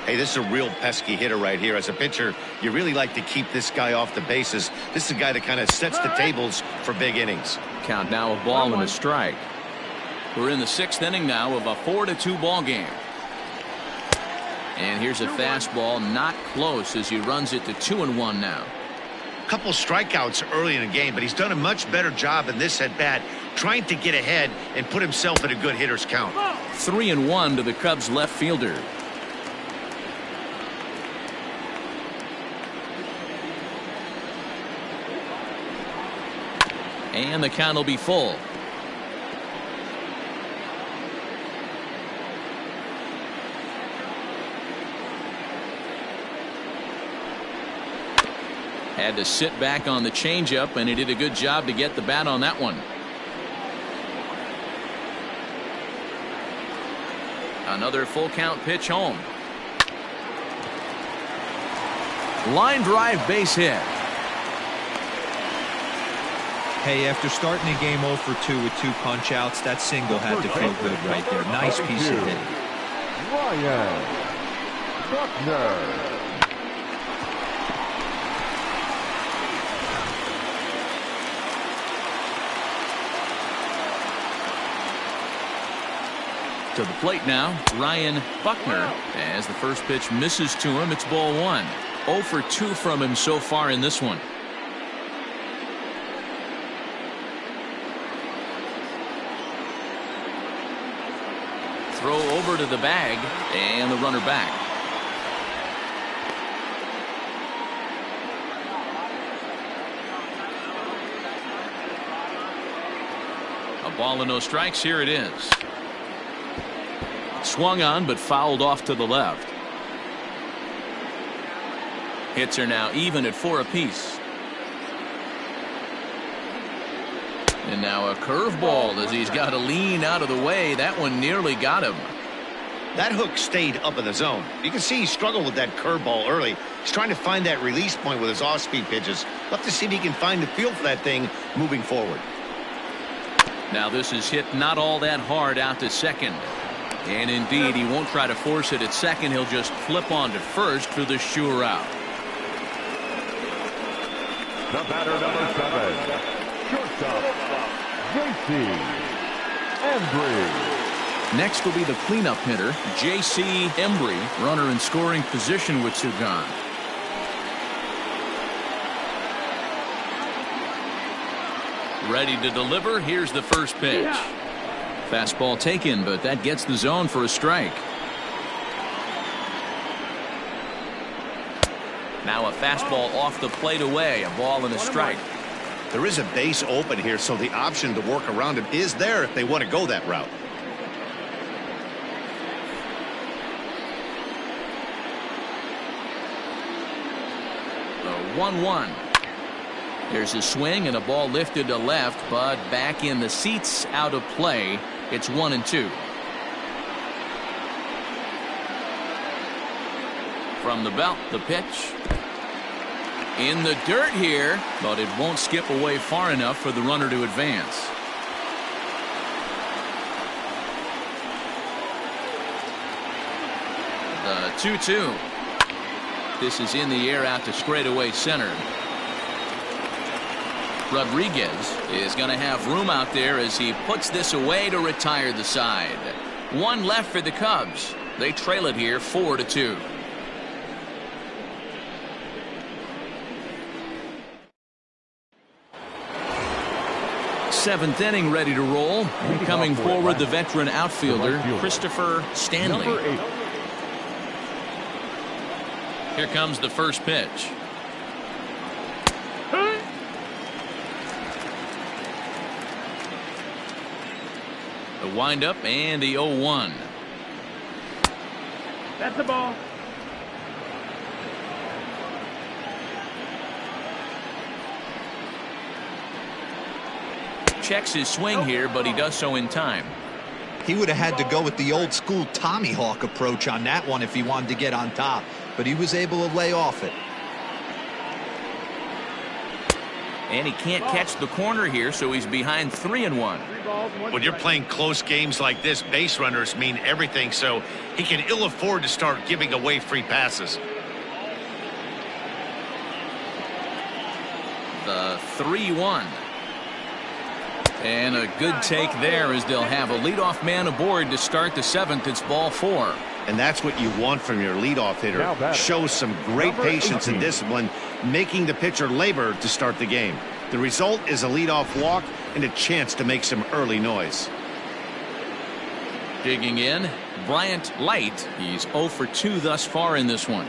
Hey, this is a real pesky hitter right here. As a pitcher, you really like to keep this guy off the bases. This is a guy that kind of sets the tables for big innings. Count now a ball and a strike. We're in the 6th inning now of a 4-2 ball game. And here's a fastball, not close, as he runs it to 2-1 now. Couple strikeouts early in the game, but he's done a much better job in this at bat, trying to get ahead and put himself in a good hitter's count. 3-1 to the Cubs left fielder. And the count will be full. Had to sit back on the changeup, and he did a good job to get the bat on that one. Another full count pitch home. Line drive base hit. Hey, after starting the game 0 for 2 with 2 punch outs, that single had to feel good right there. Nice piece of hitting. Ryan Buckner. To the plate now, Ryan Buckner. As the first pitch misses to him, it's ball 1. 0 for 2 from him so far in this one. Throw over to the bag, and the runner back. A ball and no strikes. Here it is. Swung on, but fouled off to the left. Hits are now even at 4 apiece. And now a curveball as he's got to lean out of the way. That one nearly got him. That hook stayed up in the zone. You can see he struggled with that curveball early. He's trying to find that release point with his off-speed pitches. We'll have to see if he can find the feel for that thing moving forward. Now this is hit not all that hard out to second. And indeed, he won't try to force it at second. He'll just flip on to first for the sure out. The batter, number 7, shortstop, J.C. Embry. Next will be the cleanup hitter, J.C. Embry, runner in scoring position with 2 gone. Ready to deliver. Here's the first pitch. Fastball taken, but that gets the zone for a strike. Now a fastball off the plate away. A ball and a strike. There is a base open here, so the option to work around him is there if they want to go that route. The 1-1. There's a swing and a ball lifted to left, but back in the seats, out of play. It's 1-2. From the belt, the pitch. In the dirt here, but it won't skip away far enough for the runner to advance. The 2-2. This is in the air out to straightaway center. Rodriguez is going to have room out there as he puts this away to retire the side. One left for the Cubs. They trail it here 4-2. Seventh inning ready to roll. Coming forward, the veteran outfielder, Christopher Stanley. Here comes the first pitch. The windup and the 0-1. That's the ball. Checks his swing here, but he does so in time. He would have had to go with the old school Tommy Hawk approach on that one if he wanted to get on top, but he was able to lay off it. And he can't catch the corner here, so he's behind 3-1. When you're playing close games like this, base runners mean everything, so he can ill afford to start giving away free passes. The 3-1. And a good take there as they'll have a leadoff man aboard to start the seventh. It's ball 4. And that's what you want from your leadoff hitter. Show some great patience and discipline, making the pitcher labor to start the game. The result is a leadoff walk and a chance to make some early noise. Digging in, Bryant Light. He's 0 for 2 thus far in this one.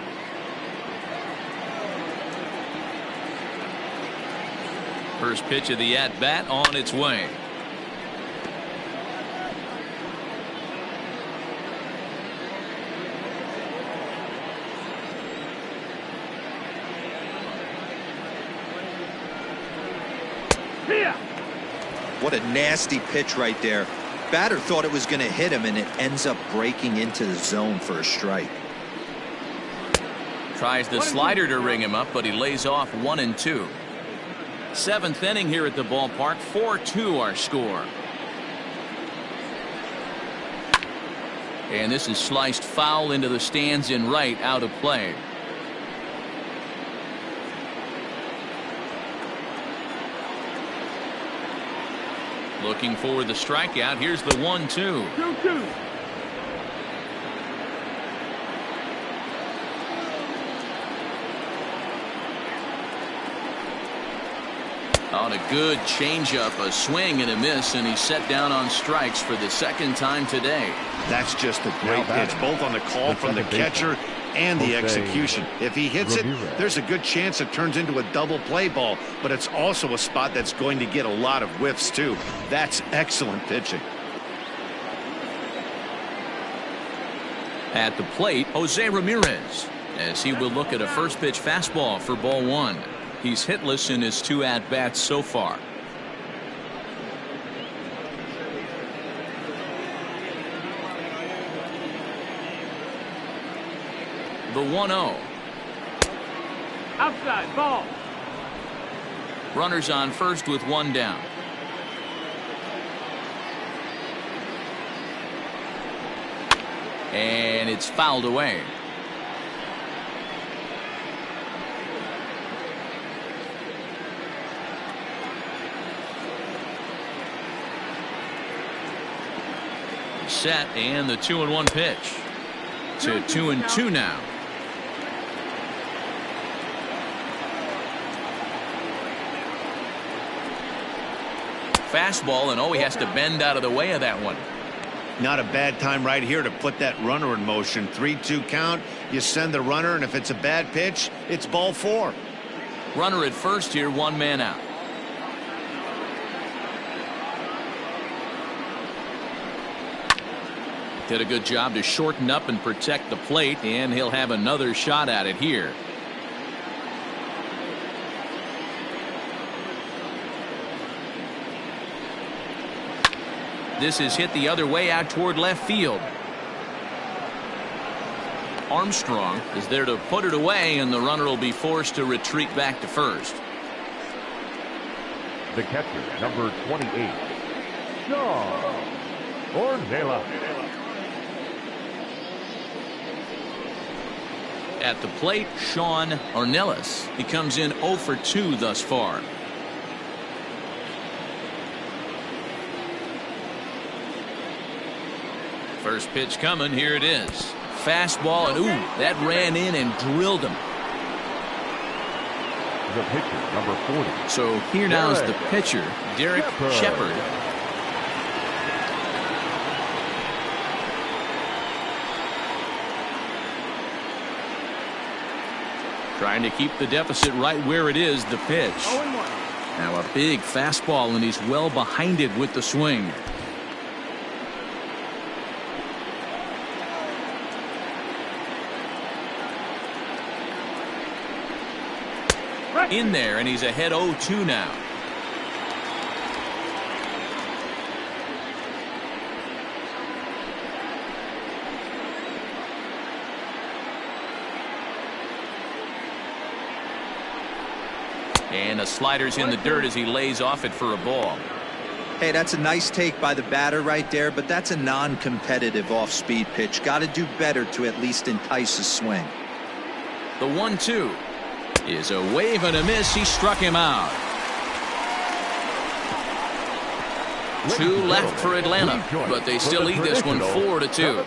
First pitch of the at-bat on its way. What a nasty pitch right there. Batter thought it was going to hit him, and it ends up breaking into the zone for a strike. Tries the slider to ring him up, but he lays off 1-2. Seventh inning here at the ballpark. 4-2 our score. And this is sliced foul into the stands in right, out of play. Looking for the strikeout. Here's the 1-2. 2-2. On a good changeup, a swing and a miss, and he's set down on strikes for the second time today. That's just a great pitch, both on the call from the catcher and the execution. If he hits it, there's a good chance it turns into a double play ball, but it's also a spot that's going to get a lot of whiffs too. That's excellent pitching. At the plate, Jose Ramirez, as he will look at a first pitch fastball for ball 1. He's hitless in his 2 at-bats so far. The 1-0. Outside ball. Runners on first with 1 down. And it's fouled away. Set, and the 2-1 pitch to 2-2 now. Fastball, and he has to bend out of the way of that one. Not a bad time right here to put that runner in motion. 3-2 count. You send the runner, and if it's a bad pitch, it's ball 4. Runner at first here, 1 man out. Did a good job to shorten up and protect the plate, and he'll have another shot at it here. This is hit the other way out toward left field. Armstrong is there to put it away, and the runner will be forced to retreat back to first. The catcher, number 28, Sean Ornelas. At the plate, Sean Ornelas. He comes in 0 for 2 thus far. First pitch coming. Here it is. Fastball, and ooh, that ran in and drilled him. The pitcher, number 40. So here now is the pitcher, Derek Shepard. Trying to keep the deficit right where it is. The pitch. Now a big fastball, and he's well behind it with the swing. In there, and he's ahead 0-2 now. And a slider's in the dirt as he lays off it for a ball. Hey, that's a nice take by the batter right there, but that's a non-competitive off-speed pitch. Got to do better to at least entice a swing. The 1-2 is a wave and a miss. He struck him out. 2 left for Atlanta, but they still lead this one 4-2.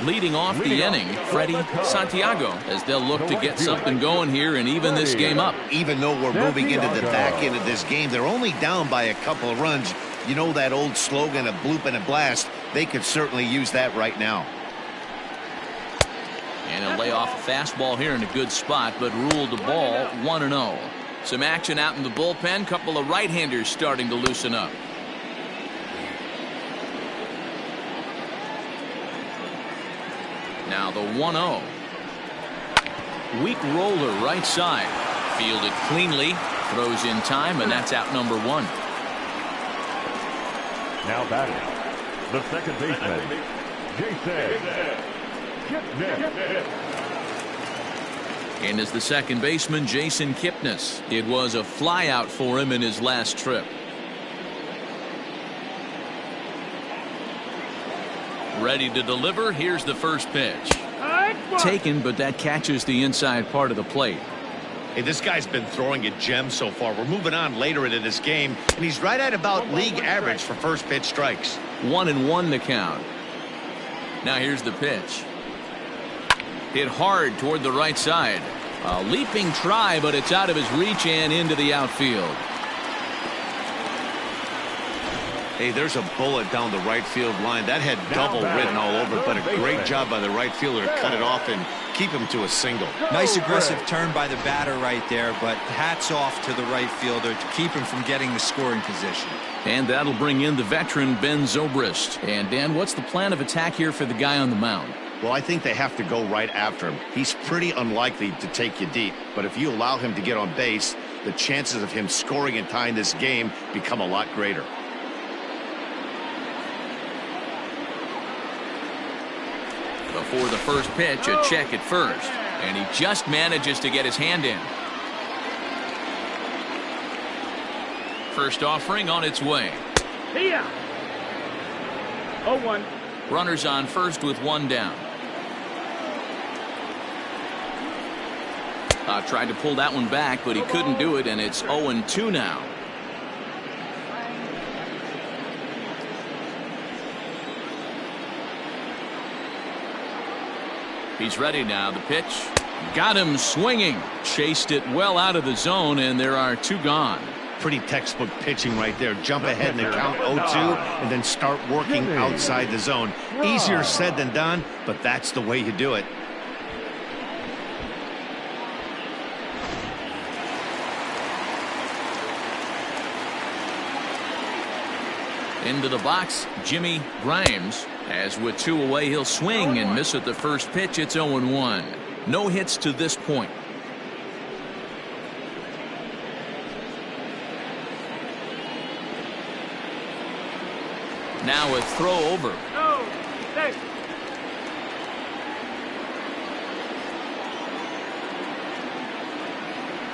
Leading off the inning, Freddie Santiago, as they'll look to get something going here and even this game up. Even though we're moving into the back end of this game, they're only down by a couple of runs. You know that old slogan, a bloop and a blast. They could certainly use that right now. And he'll lay off a fastball here in a good spot, but ruled the ball 1-0. Some action out in the bullpen. Couple of right-handers starting to loosen up. Now the 1-0. Weak roller right side. Fielded cleanly. Throws in time, and that's out number 1. Now batting, the second baseman, Jason Kipnis. And as the second baseman, Jason Kipnis. It was a flyout for him in his last trip. Ready to deliver. Here's the first pitch. Taken, but that catches the inside part of the plate. Hey, this guy's been throwing a gem so far. We're moving on later into this game, and he's right at about league average for first pitch strikes. 1-1 the count. Now here's the pitch. Hit hard toward the right side. A leaping try, but it's out of his reach and into the outfield. Hey, there's a bullet down the right field line. That had double written all over, but a great job by the right fielder to cut it off and keep him to a single. Nice aggressive turn by the batter right there, but hats off to the right fielder to keep him from getting the scoring position. And that'll bring in the veteran Ben Zobrist. And Dan, what's the plan of attack here for the guy on the mound? Well, I think they have to go right after him. He's pretty unlikely to take you deep, but if you allow him to get on base, the chances of him scoring and tying this game become a lot greater. Before the first pitch, a check at first, and he just manages to get his hand in. First offering on its way. 0-1. Runners on first with 1 down. Tried to pull that one back, but he couldn't do it, and it's 0-2 now. He's ready now. The pitch. Got him swinging. Chased it well out of the zone, and there are 2 gone. Pretty textbook pitching right there. Jump ahead in the count 0-2 and then start working outside the zone. Easier said than done, but that's the way you do it. Into the box, Jimmy Grimes. As with 2 away, he'll swing and miss at the first pitch. It's 0-1. No hits to this point. Now a throw over. No, stay.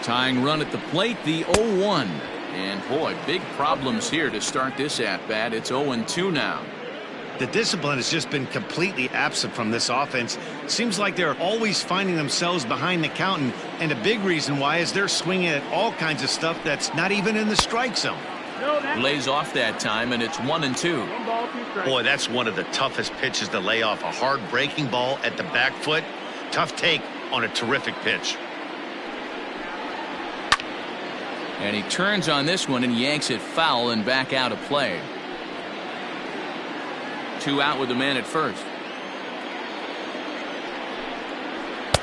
Tying run at the plate, the 0-1. And boy, big problems here to start this at-bat. It's 0-2 now. The discipline has just been completely absent from this offense. Seems like they're always finding themselves behind the count, and a big reason why is they're swinging at all kinds of stuff that's not even in the strike zone. Lays off that time, and it's 1-2. 1 ball, 2 strikes. Boy, that's one of the toughest pitches to lay off. A hard breaking ball at the back foot. Tough take on a terrific pitch. And he turns on this one and yanks it foul and back out of play. 2 out with the man at first.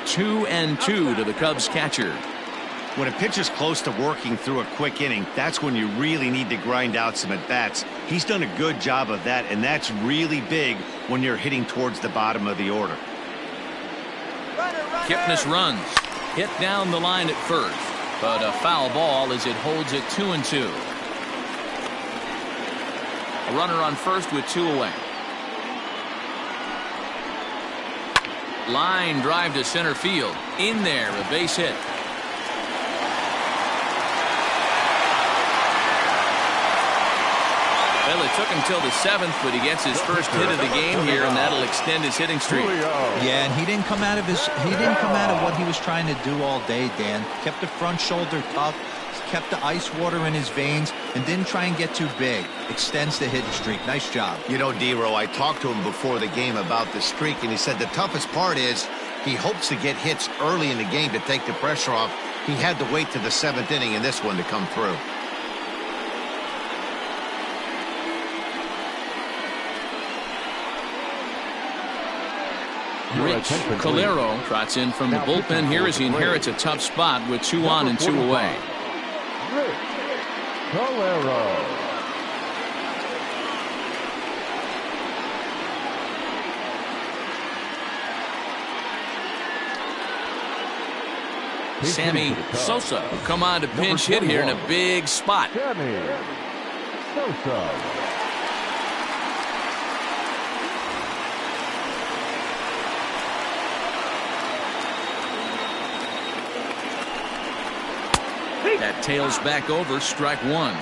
2-2 to the Cubs catcher. When a pitcher's close to working through a quick inning, that's when you really need to grind out some at-bats. He's done a good job of that, and that's really big when you're hitting towards the bottom of the order. Kipnis runs. Hit down the line at first, but a foul ball as it holds it 2-2. A runner on first with 2 away. Line drive to center field. In there, a base hit. Well, it took him till the 7th, but he gets his first hit of the game here, and that'll extend his hitting streak. Yeah, and he didn't come out of what he was trying to do all day, Dan. Kept the front shoulder tough, kept the ice water in his veins, and didn't try and get too big. Extends the hitting streak. Nice job. You know, D-Row, I talked to him before the game about the streak, and he said the toughest part is he hopes to get hits early in the game to take the pressure off. He had to wait to the 7th inning in this one to come through. Rich Calero trots in from the bullpen here as he inherits a tough spot with 2 on and 2 away. Rich Calero. Sammy Sosa will come on to pinch hit here in a big spot. Sammy Sosa. That tails back over, strike 1.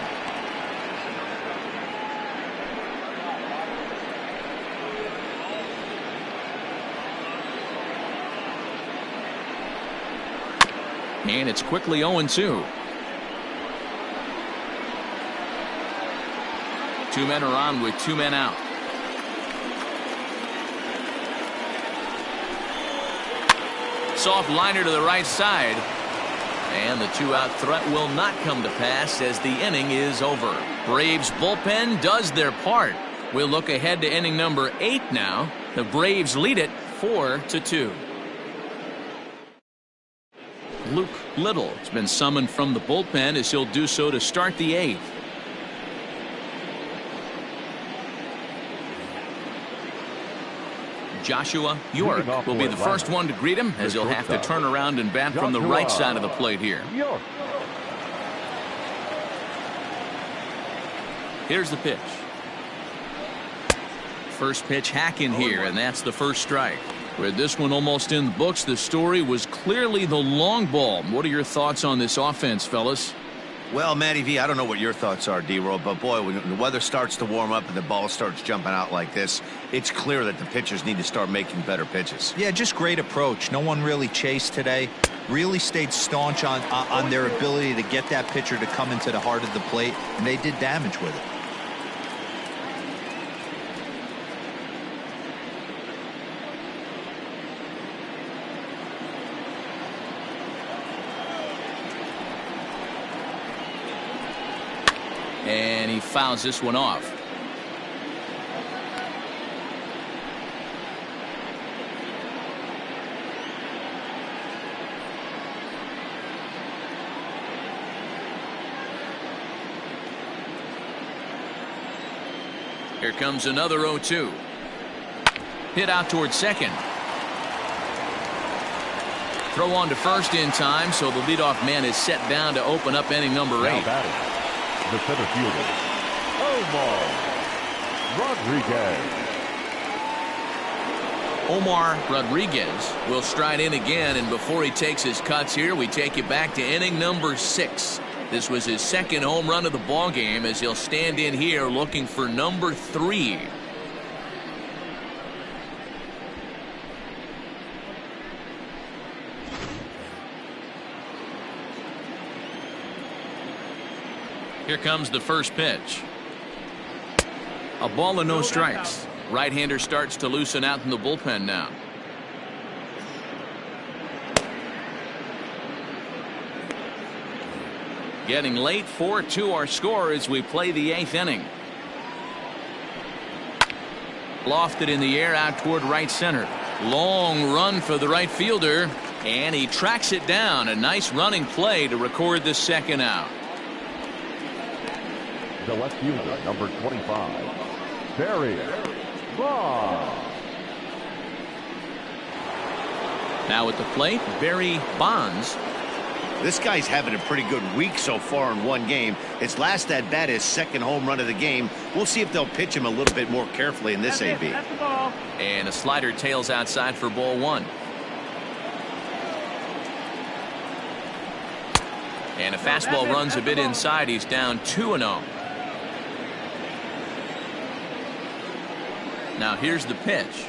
And it's quickly 0-2. 2 men are on with 2 men out. Soft liner to the right side. And the 2-out threat will not come to pass as the inning is over. Braves bullpen does their part. We'll look ahead to inning number 8 now. The Braves lead it 4-2. Luke Little has been summoned from the bullpen as he'll do so to start the 8th. Joshua York will be the first one to greet him as he'll have to turn around and bat from the right side of the plate here. Here's the pitch. First pitch hack in here, and that's the first strike. With this one almost in the books, the story was clearly the long ball. What are your thoughts on this offense, fellas? Well, Matty V, I don't know what your thoughts are, D-Roll, but boy, when the weather starts to warm up and the ball starts jumping out like this, it's clear that the pitchers need to start making better pitches. Yeah, just great approach. No one really chased today. Really stayed staunch on their ability to get that pitcher to come into the heart of the plate, and they did damage with it. And he fouls this one off. Here comes another 0-2. Hit out towards second. Throw on to first in time, so the leadoff man is set down to open up inning number 8. Now batting, the center fielder, Omar Rodriguez. Omar Rodriguez will stride in again, and before he takes his cuts here, we take you back to inning number 6. This was his second home run of the ball game, as he'll stand in here looking for number 3. Here comes the first pitch. A ball and no strikes. Right-hander starts to loosen out in the bullpen now. Getting late, 4-2 our score as we play the 8th inning. Lofted in the air out toward right center. Long run for the right fielder, and he tracks it down. A nice running play to record the second out. The left fielder, number 25, Barry Bonds. Now at the plate, Barry Bonds. This guy's having a pretty good week so far in one game. His last at bat, his second home run of the game. We'll see if they'll pitch him a little bit more carefully in this AB. That's the ball. And a slider tails outside for ball 1. And a fastball runs a bit inside. He's down 2-0. Now here's the pitch.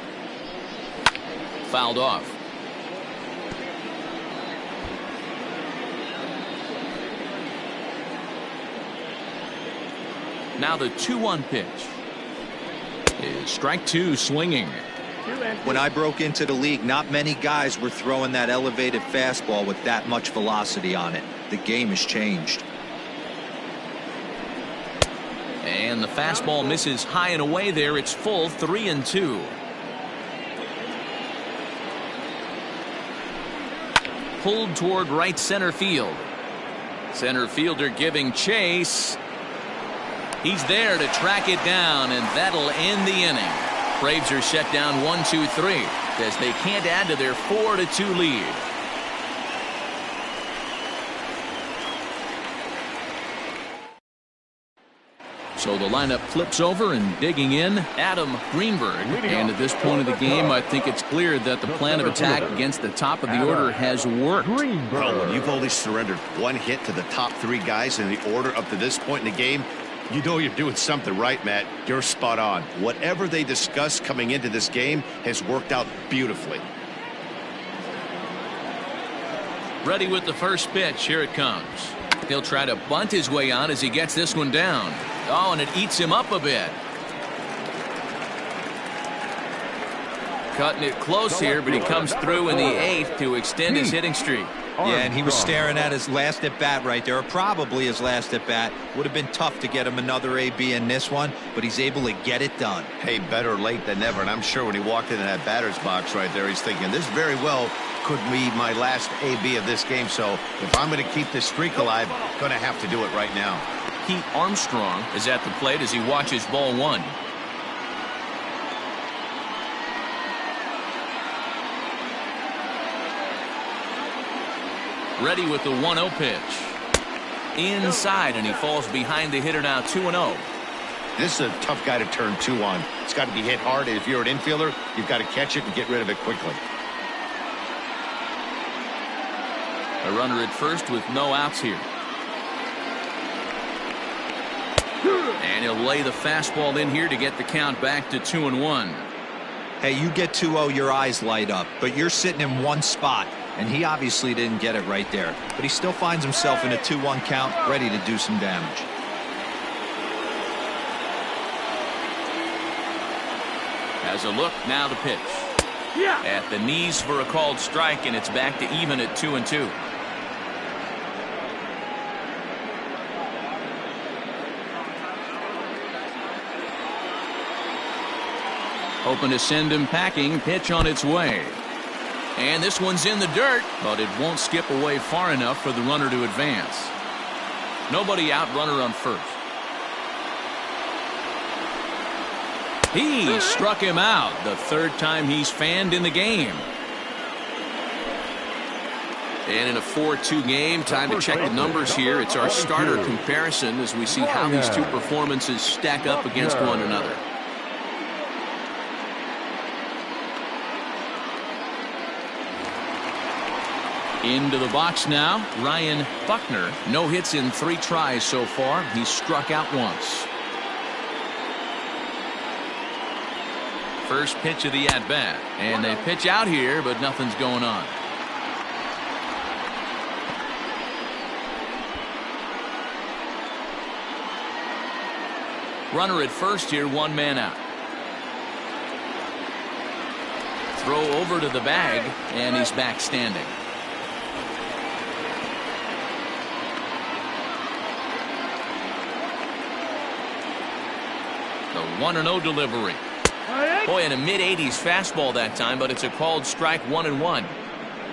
Fouled off. Now the 2-1 pitch is strike 2 swinging. When I broke into the league, not many guys were throwing that elevated fastball with that much velocity on it. The game has changed. And the fastball misses high and away there. It's full, 3-2. Pulled toward right center field. Center fielder giving chase. He's there to track it down, and that'll end the inning. Braves are set down 1-2-3 as they can't add to their 4-2 lead. So the lineup flips over, and digging in, Adam Greenberg. And at this point of the game, I think it's clear that the plan of attack against the top of the order has worked. Well, when you've only surrendered 1 hit to the top 3 guys in the order up to this point in the game, you know you're doing something right, Matt. You're spot on. Whatever they discussed coming into this game has worked out beautifully. Ready with the first pitch. Here it comes. He'll try to bunt his way on as he gets this one down. Oh, and it eats him up a bit. Cutting it close here, but he comes through in the 8th to extend his hitting streak. Yeah, and he was staring at his last at bat right there, or probably his last at bat. Would have been tough to get him another AB in this one, but he's able to get it done. Hey, better late than never. And I'm sure when he walked into that batter's box right there, he's thinking this very well could be my last AB of this game. So if I'm going to keep this streak alive, I'm going to have to do it right now. Pete Armstrong is at the plate as he watches ball 1. Ready with the 1-0 pitch. Inside, and he falls behind the hitter now, 2-0. This is a tough guy to turn 2 on. It's got to be hit hard. If you're an infielder, you've got to catch it and get rid of it quickly. A runner at first with no outs here. And he'll lay the fastball in here to get the count back to 2-1. Hey, you get 2-0, your eyes light up, but you're sitting in one spot, and he obviously didn't get it right there. But he still finds himself in a 2-1 count, ready to do some damage. As a look, now the pitch. At the knees for a called strike, and it's back to even at 2-2. Hoping to send him packing. Pitch on its way. And this one's in the dirt, but it won't skip away far enough for the runner to advance. Nobody out, runner on first. He struck him out, the third time he's fanned in the game. And in a 4-2 game, time to check the numbers here. It's our starter comparison as we see how these two performances stack up against one another. Into the box now, Ryan Buckner. No hits in 3 tries so far. He's struck out once. First pitch of the at-bat. And they pitch out here, but nothing's going on. Runner at first here, 1 man out. Throw over to the bag, and he's back standing. The 1-0 delivery. Boy, in a mid-80s fastball that time, but it's a called strike, 1-1.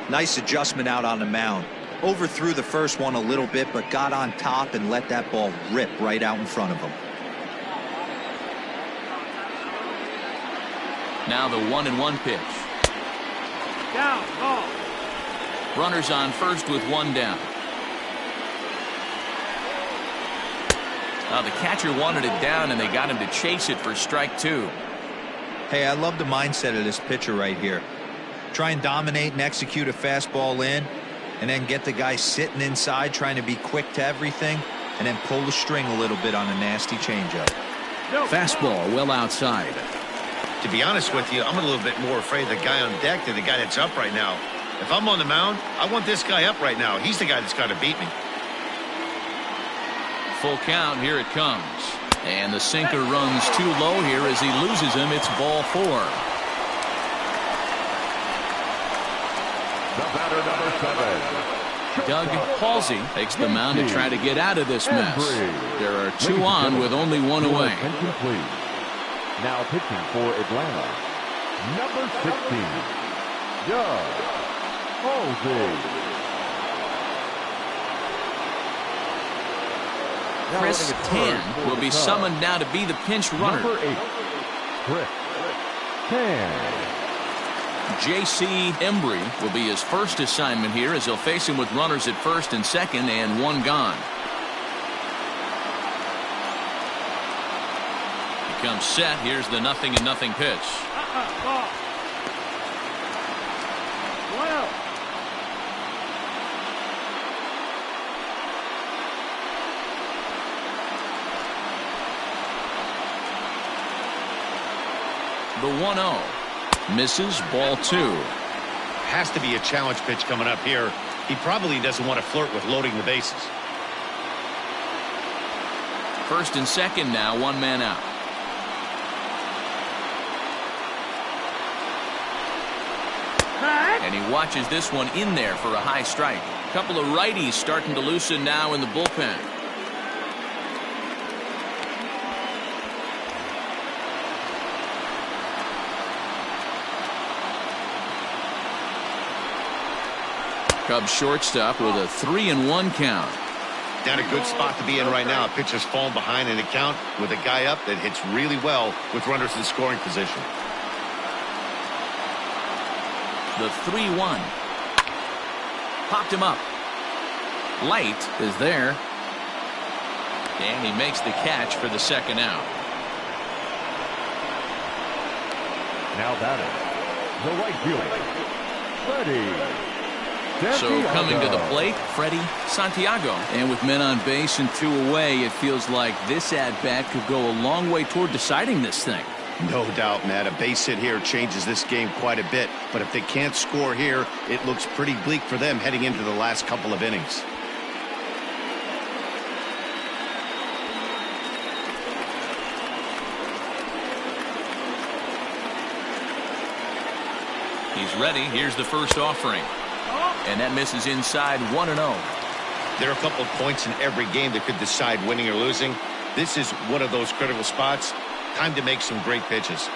Nice adjustment out on the mound. Overthrew the first one a little bit, but got on top and let that ball rip right out in front of him. Now the 1-1 pitch. Down, ball. Runners on first with 1 down. The catcher wanted it down, and they got him to chase it for strike 2. Hey, I love the mindset of this pitcher right here. Try and dominate and execute a fastball in, and then get the guy sitting inside trying to be quick to everything, and then pull the string a little bit on a nasty changeup. Fastball well outside. To be honest with you, I'm a little bit more afraid of the guy on deck than the guy that's up right now. If I'm on the mound, I want this guy up right now. He's the guy that's got to beat me. Full count, here it comes. And the sinker runs too low here as he loses him. It's ball 4. The batter, number 7. Doug Halsey takes the mound to try to get out of this mess. There are 2 on with only 1 away. Now pitching for Atlanta, number 16, Doug Halsey. Chris Tan will be summoned now to be the pinch runner. Number 8, Chris Tan. J.C. Embry will be his first assignment here as he'll face him with runners at first and second and 1 gone. He comes set. Here's the 0-0 pitch. Ball. Well. The 1-0 misses, ball 2. Has to be a challenge pitch coming up here. He probably doesn't want to flirt with loading the bases. First and second now, 1 man out. And he watches this one in there for a high strike. A couple of righties starting to loosen now in the bullpen. Cubs shortstop with a 3-1 count. Down a good spot to be in right now. Pitcher's falling behind in the count with a guy up that hits really well with runners in scoring position. The 3-1. Popped him up. Light is there. And he makes the catch for the second out. Now batting, the right fielder, Freddie. So coming to the plate, Freddie Santiago. And with men on base and 2 away, it feels like this at-bat could go a long way toward deciding this thing. No doubt, Matt. A base hit here changes this game quite a bit. But if they can't score here, it looks pretty bleak for them heading into the last couple of innings. He's ready. Here's the first offering. And that misses inside, 1-0. There are a couple of points in every game that could decide winning or losing. This is one of those critical spots. Time to make some great pitches.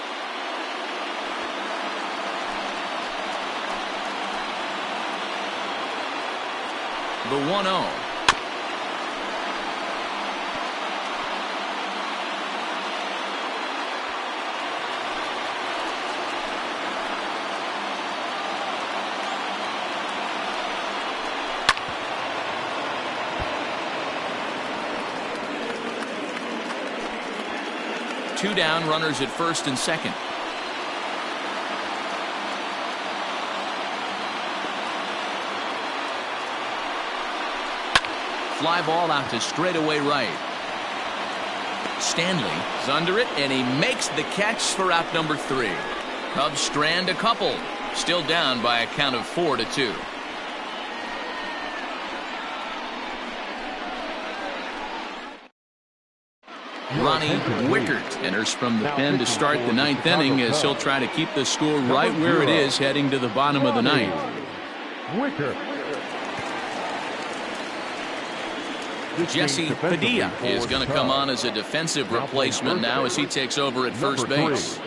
The 1-0. Two down, runners at first and second. Fly ball out to straightaway right. Stanley is under it, and he makes the catch for out number 3. Cubs strand a couple. Still down by a count of 4-2. Ronnie Wickert enters from the pen to start the 9th inning as he'll try to keep the score right where it is heading to the bottom of the 9th. Jesse Padilla is going to come on as a defensive replacement now as he takes over at first base.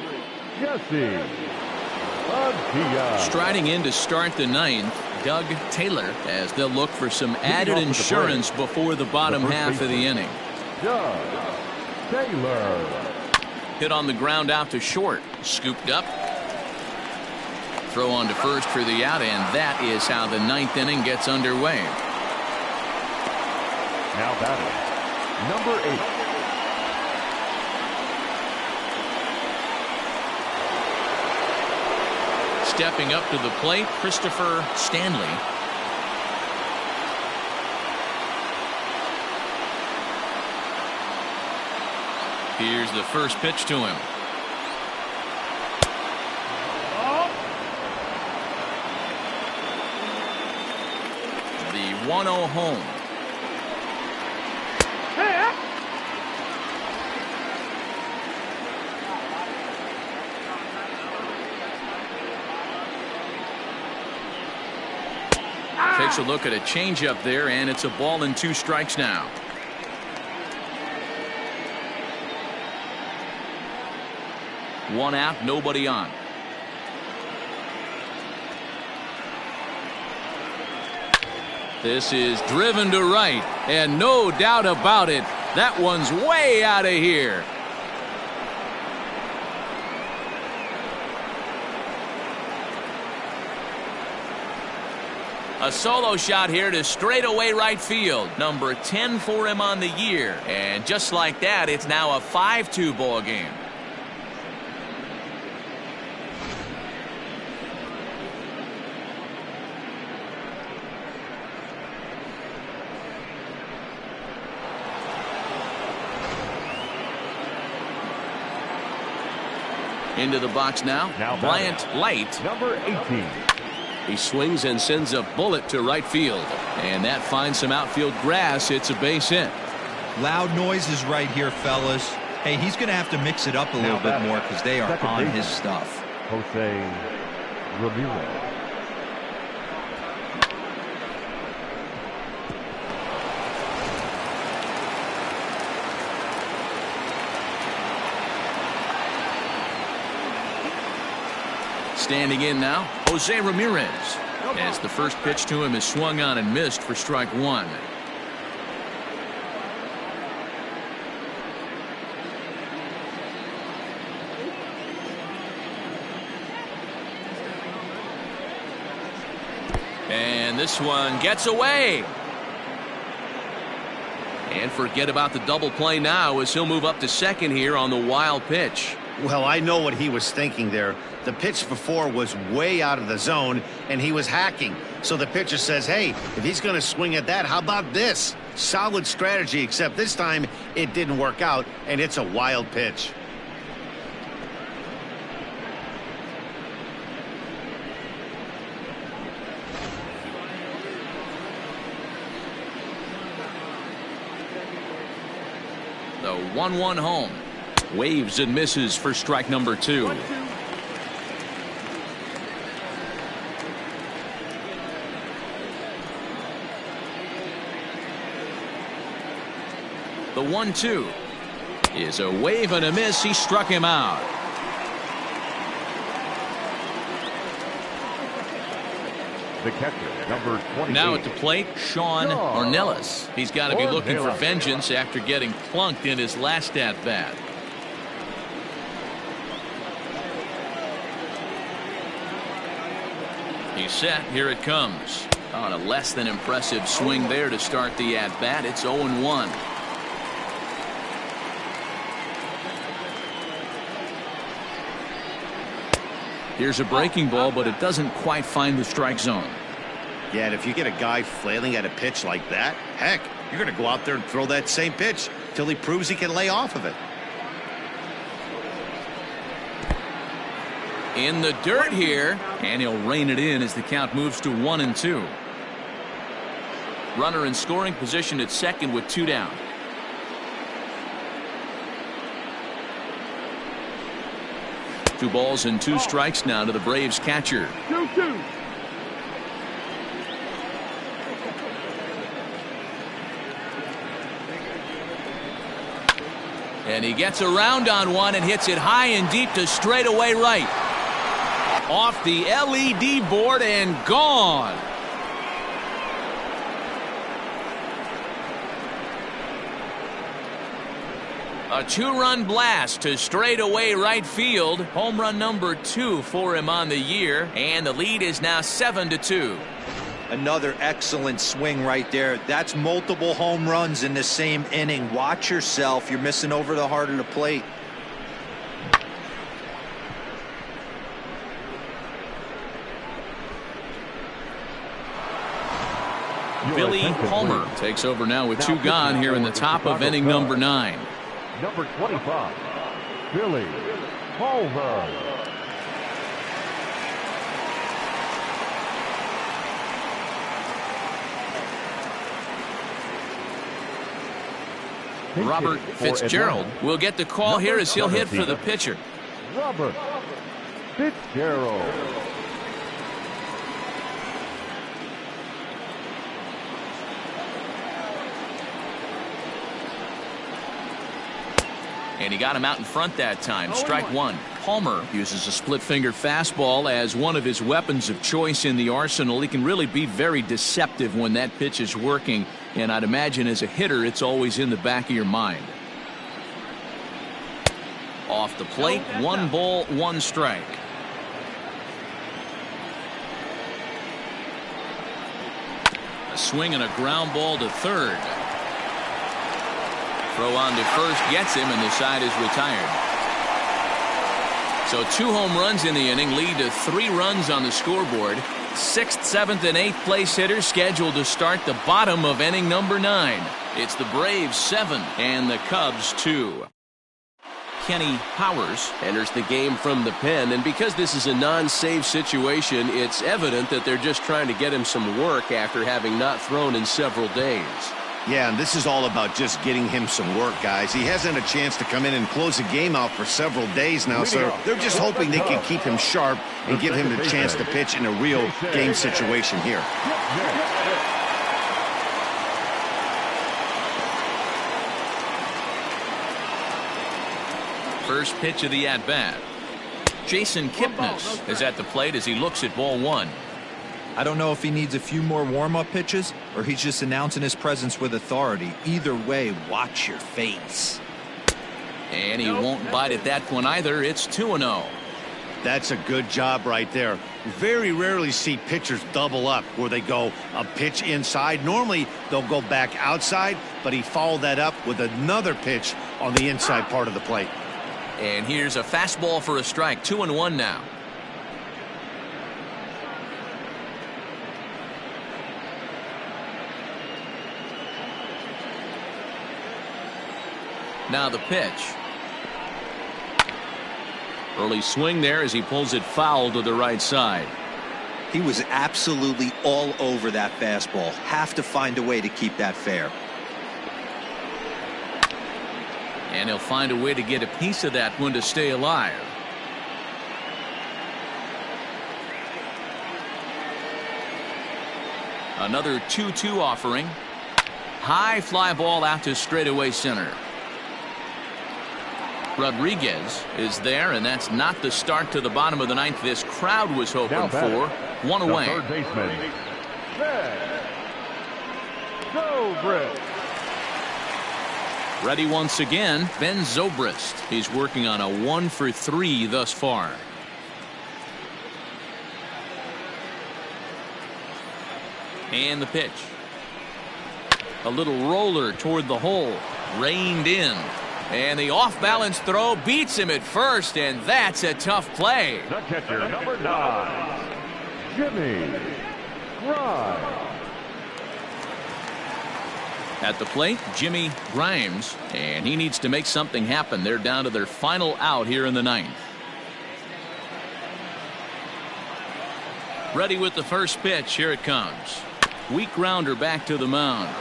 Striding in to start the 9th, Doug Taylor, as they'll look for some added insurance before the bottom half of the inning. Taylor. Hit on the ground out to short. Scooped up. Throw on to first for the out, and that is how the 9th inning gets underway. Now batting, number 8. Stepping up to the plate, Christopher Stanley. Here's the first pitch to him. The 1-0 home. Takes a look at a changeup there, and it's a ball and 2 strikes now. One out, nobody on. This is driven to right, and no doubt about it, that one's way out of here. A solo shot here to straightaway right field. Number 10 for him on the year. And just like that, it's now a 5-2 ball game. Into the box now Bryant Light. Number 18. He swings and sends a bullet to right field. And that finds some outfield grass. It's a base hit. Loud noises right here, fellas. Hey, he's going to have to mix it up a little bit more because they are on his stuff. Jose Ramirez. Standing in now, Jose Ramirez, as the first pitch to him is swung on and missed for strike 1. And this one gets away. And forget about the double play now as he'll move up to second here on the wild pitch. Well, I know what he was thinking there. The pitch before was way out of the zone, and he was hacking. So the pitcher says, hey, if he's going to swing at that, how about this? Solid strategy, except this time it didn't work out, and it's a wild pitch. The 1-1 home. Waves and misses for strike number 2. The 1-2 is a wave and a miss. He struck him out. The catcher, number 28. Now at the plate, Sean Ornelas. He's got to be looking for vengeance after getting plunked in his last at-bat. He's set. Here it comes. On a less than impressive swing there to start the at-bat. It's 0-1. Here's a breaking ball, but it doesn't quite find the strike zone. Yeah, and if you get a guy flailing at a pitch like that, heck, you're going to go out there and throw that same pitch till he proves he can lay off of it. In the dirt here, and he'll rein it in as the count moves to 1-2. Runner in scoring position at second with 2 down. Two balls and 2 strikes now to the Braves catcher. 2-2. And he gets around on one and hits it high and deep to straightaway right. Off the LED board and gone. A 2-run blast to straightaway right field. Home run number 2 for him on the year, and the lead is now 7-2. Another excellent swing right there. That's multiple home runs in the same inning. Watch yourself. You're missing over the heart of the plate. Billy Palmer takes over now with 2 gone here in the top of inning number 9. Number 25, Billy Palmer. Robert Fitzgerald will get the call here as he'll hit for the pitcher. Robert Fitzgerald. And he got him out in front that time. Strike 1. Palmer uses a split-fingered fastball as one of his weapons of choice in the arsenal. He can really be very deceptive when that pitch is working, and I'd imagine as a hitter it's always in the back of your mind. Off the plate, 1 ball, 1 strike. A swing and a ground ball to third. Throw on to first gets him, and the side is retired. So 2 home runs in the inning lead to 3 runs on the scoreboard. 6th, 7th, and 8th place hitters scheduled to start the bottom of inning number 9. It's the Braves 7 and the Cubs 2. Kenny Powers enters the game from the pen, and because this is a non-save situation, it's evident that they're just trying to get him some work after having not thrown in several days. Yeah, and this is all about just getting him some work, guys. He hasn't a chance to come in and close the game out for several days now, so they're just hoping they can keep him sharp and give him the chance to pitch in a real game situation here. First pitch of the at-bat. Jason Kipnis is at the plate as he looks at ball 1. I don't know if he needs a few more warm-up pitches or he's just announcing his presence with authority. Either way, watch your face. And he won't bite at that one either. It's 2-0. That's a good job right there. Very rarely see pitchers double up where they go a pitch inside. Normally they'll go back outside, but he followed that up with another pitch on the inside part of the plate. And here's a fastball for a strike. 2-1 now. Now the pitch. Early swing there as he pulls it foul to the right side. He was absolutely all over that fastball. Have to find a way to keep that fair. And he'll find a way to get a piece of that one to stay alive. Another 2-2 offering. High fly ball out to straightaway center. Rodriguez is there, and that's not the start to the bottom of the 9th this crowd was hoping for. One The away. third baseman, Ben Zobrist. Ready once again, Ben Zobrist. He's working on a 1-for-3 thus far. And the pitch. A little roller toward the hole. Reined in. And the off-balance throw beats him at first, and that's a tough play. The catcher, number 9, Jimmy Grimes. At the plate, Jimmy Grimes, and he needs to make something happen. They're down to their final out here in the 9th. Ready with the first pitch. Here it comes. Weak grounder back to the mound.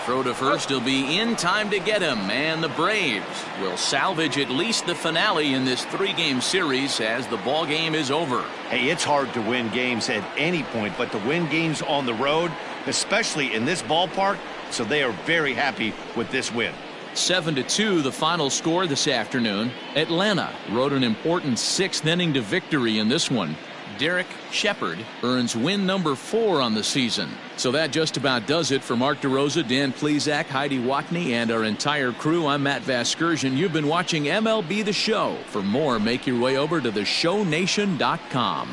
Throw to first. He'll be in time to get him, and the Braves will salvage at least the finale in this 3-game series as the ball game is over. Hey, it's hard to win games at any point, but to win games on the road, especially in this ballpark, so they are very happy with this win. 7-2 the final score this afternoon. Atlanta rode an important 6th inning to victory in this one. Derek Shepard earns win number 4 on the season. So that just about does it for Mark DeRosa, Dan Plesac, Heidi Watney, and our entire crew. I'm Matt Vasgersian. You've been watching MLB The Show. For more, make your way over to theshownation.com.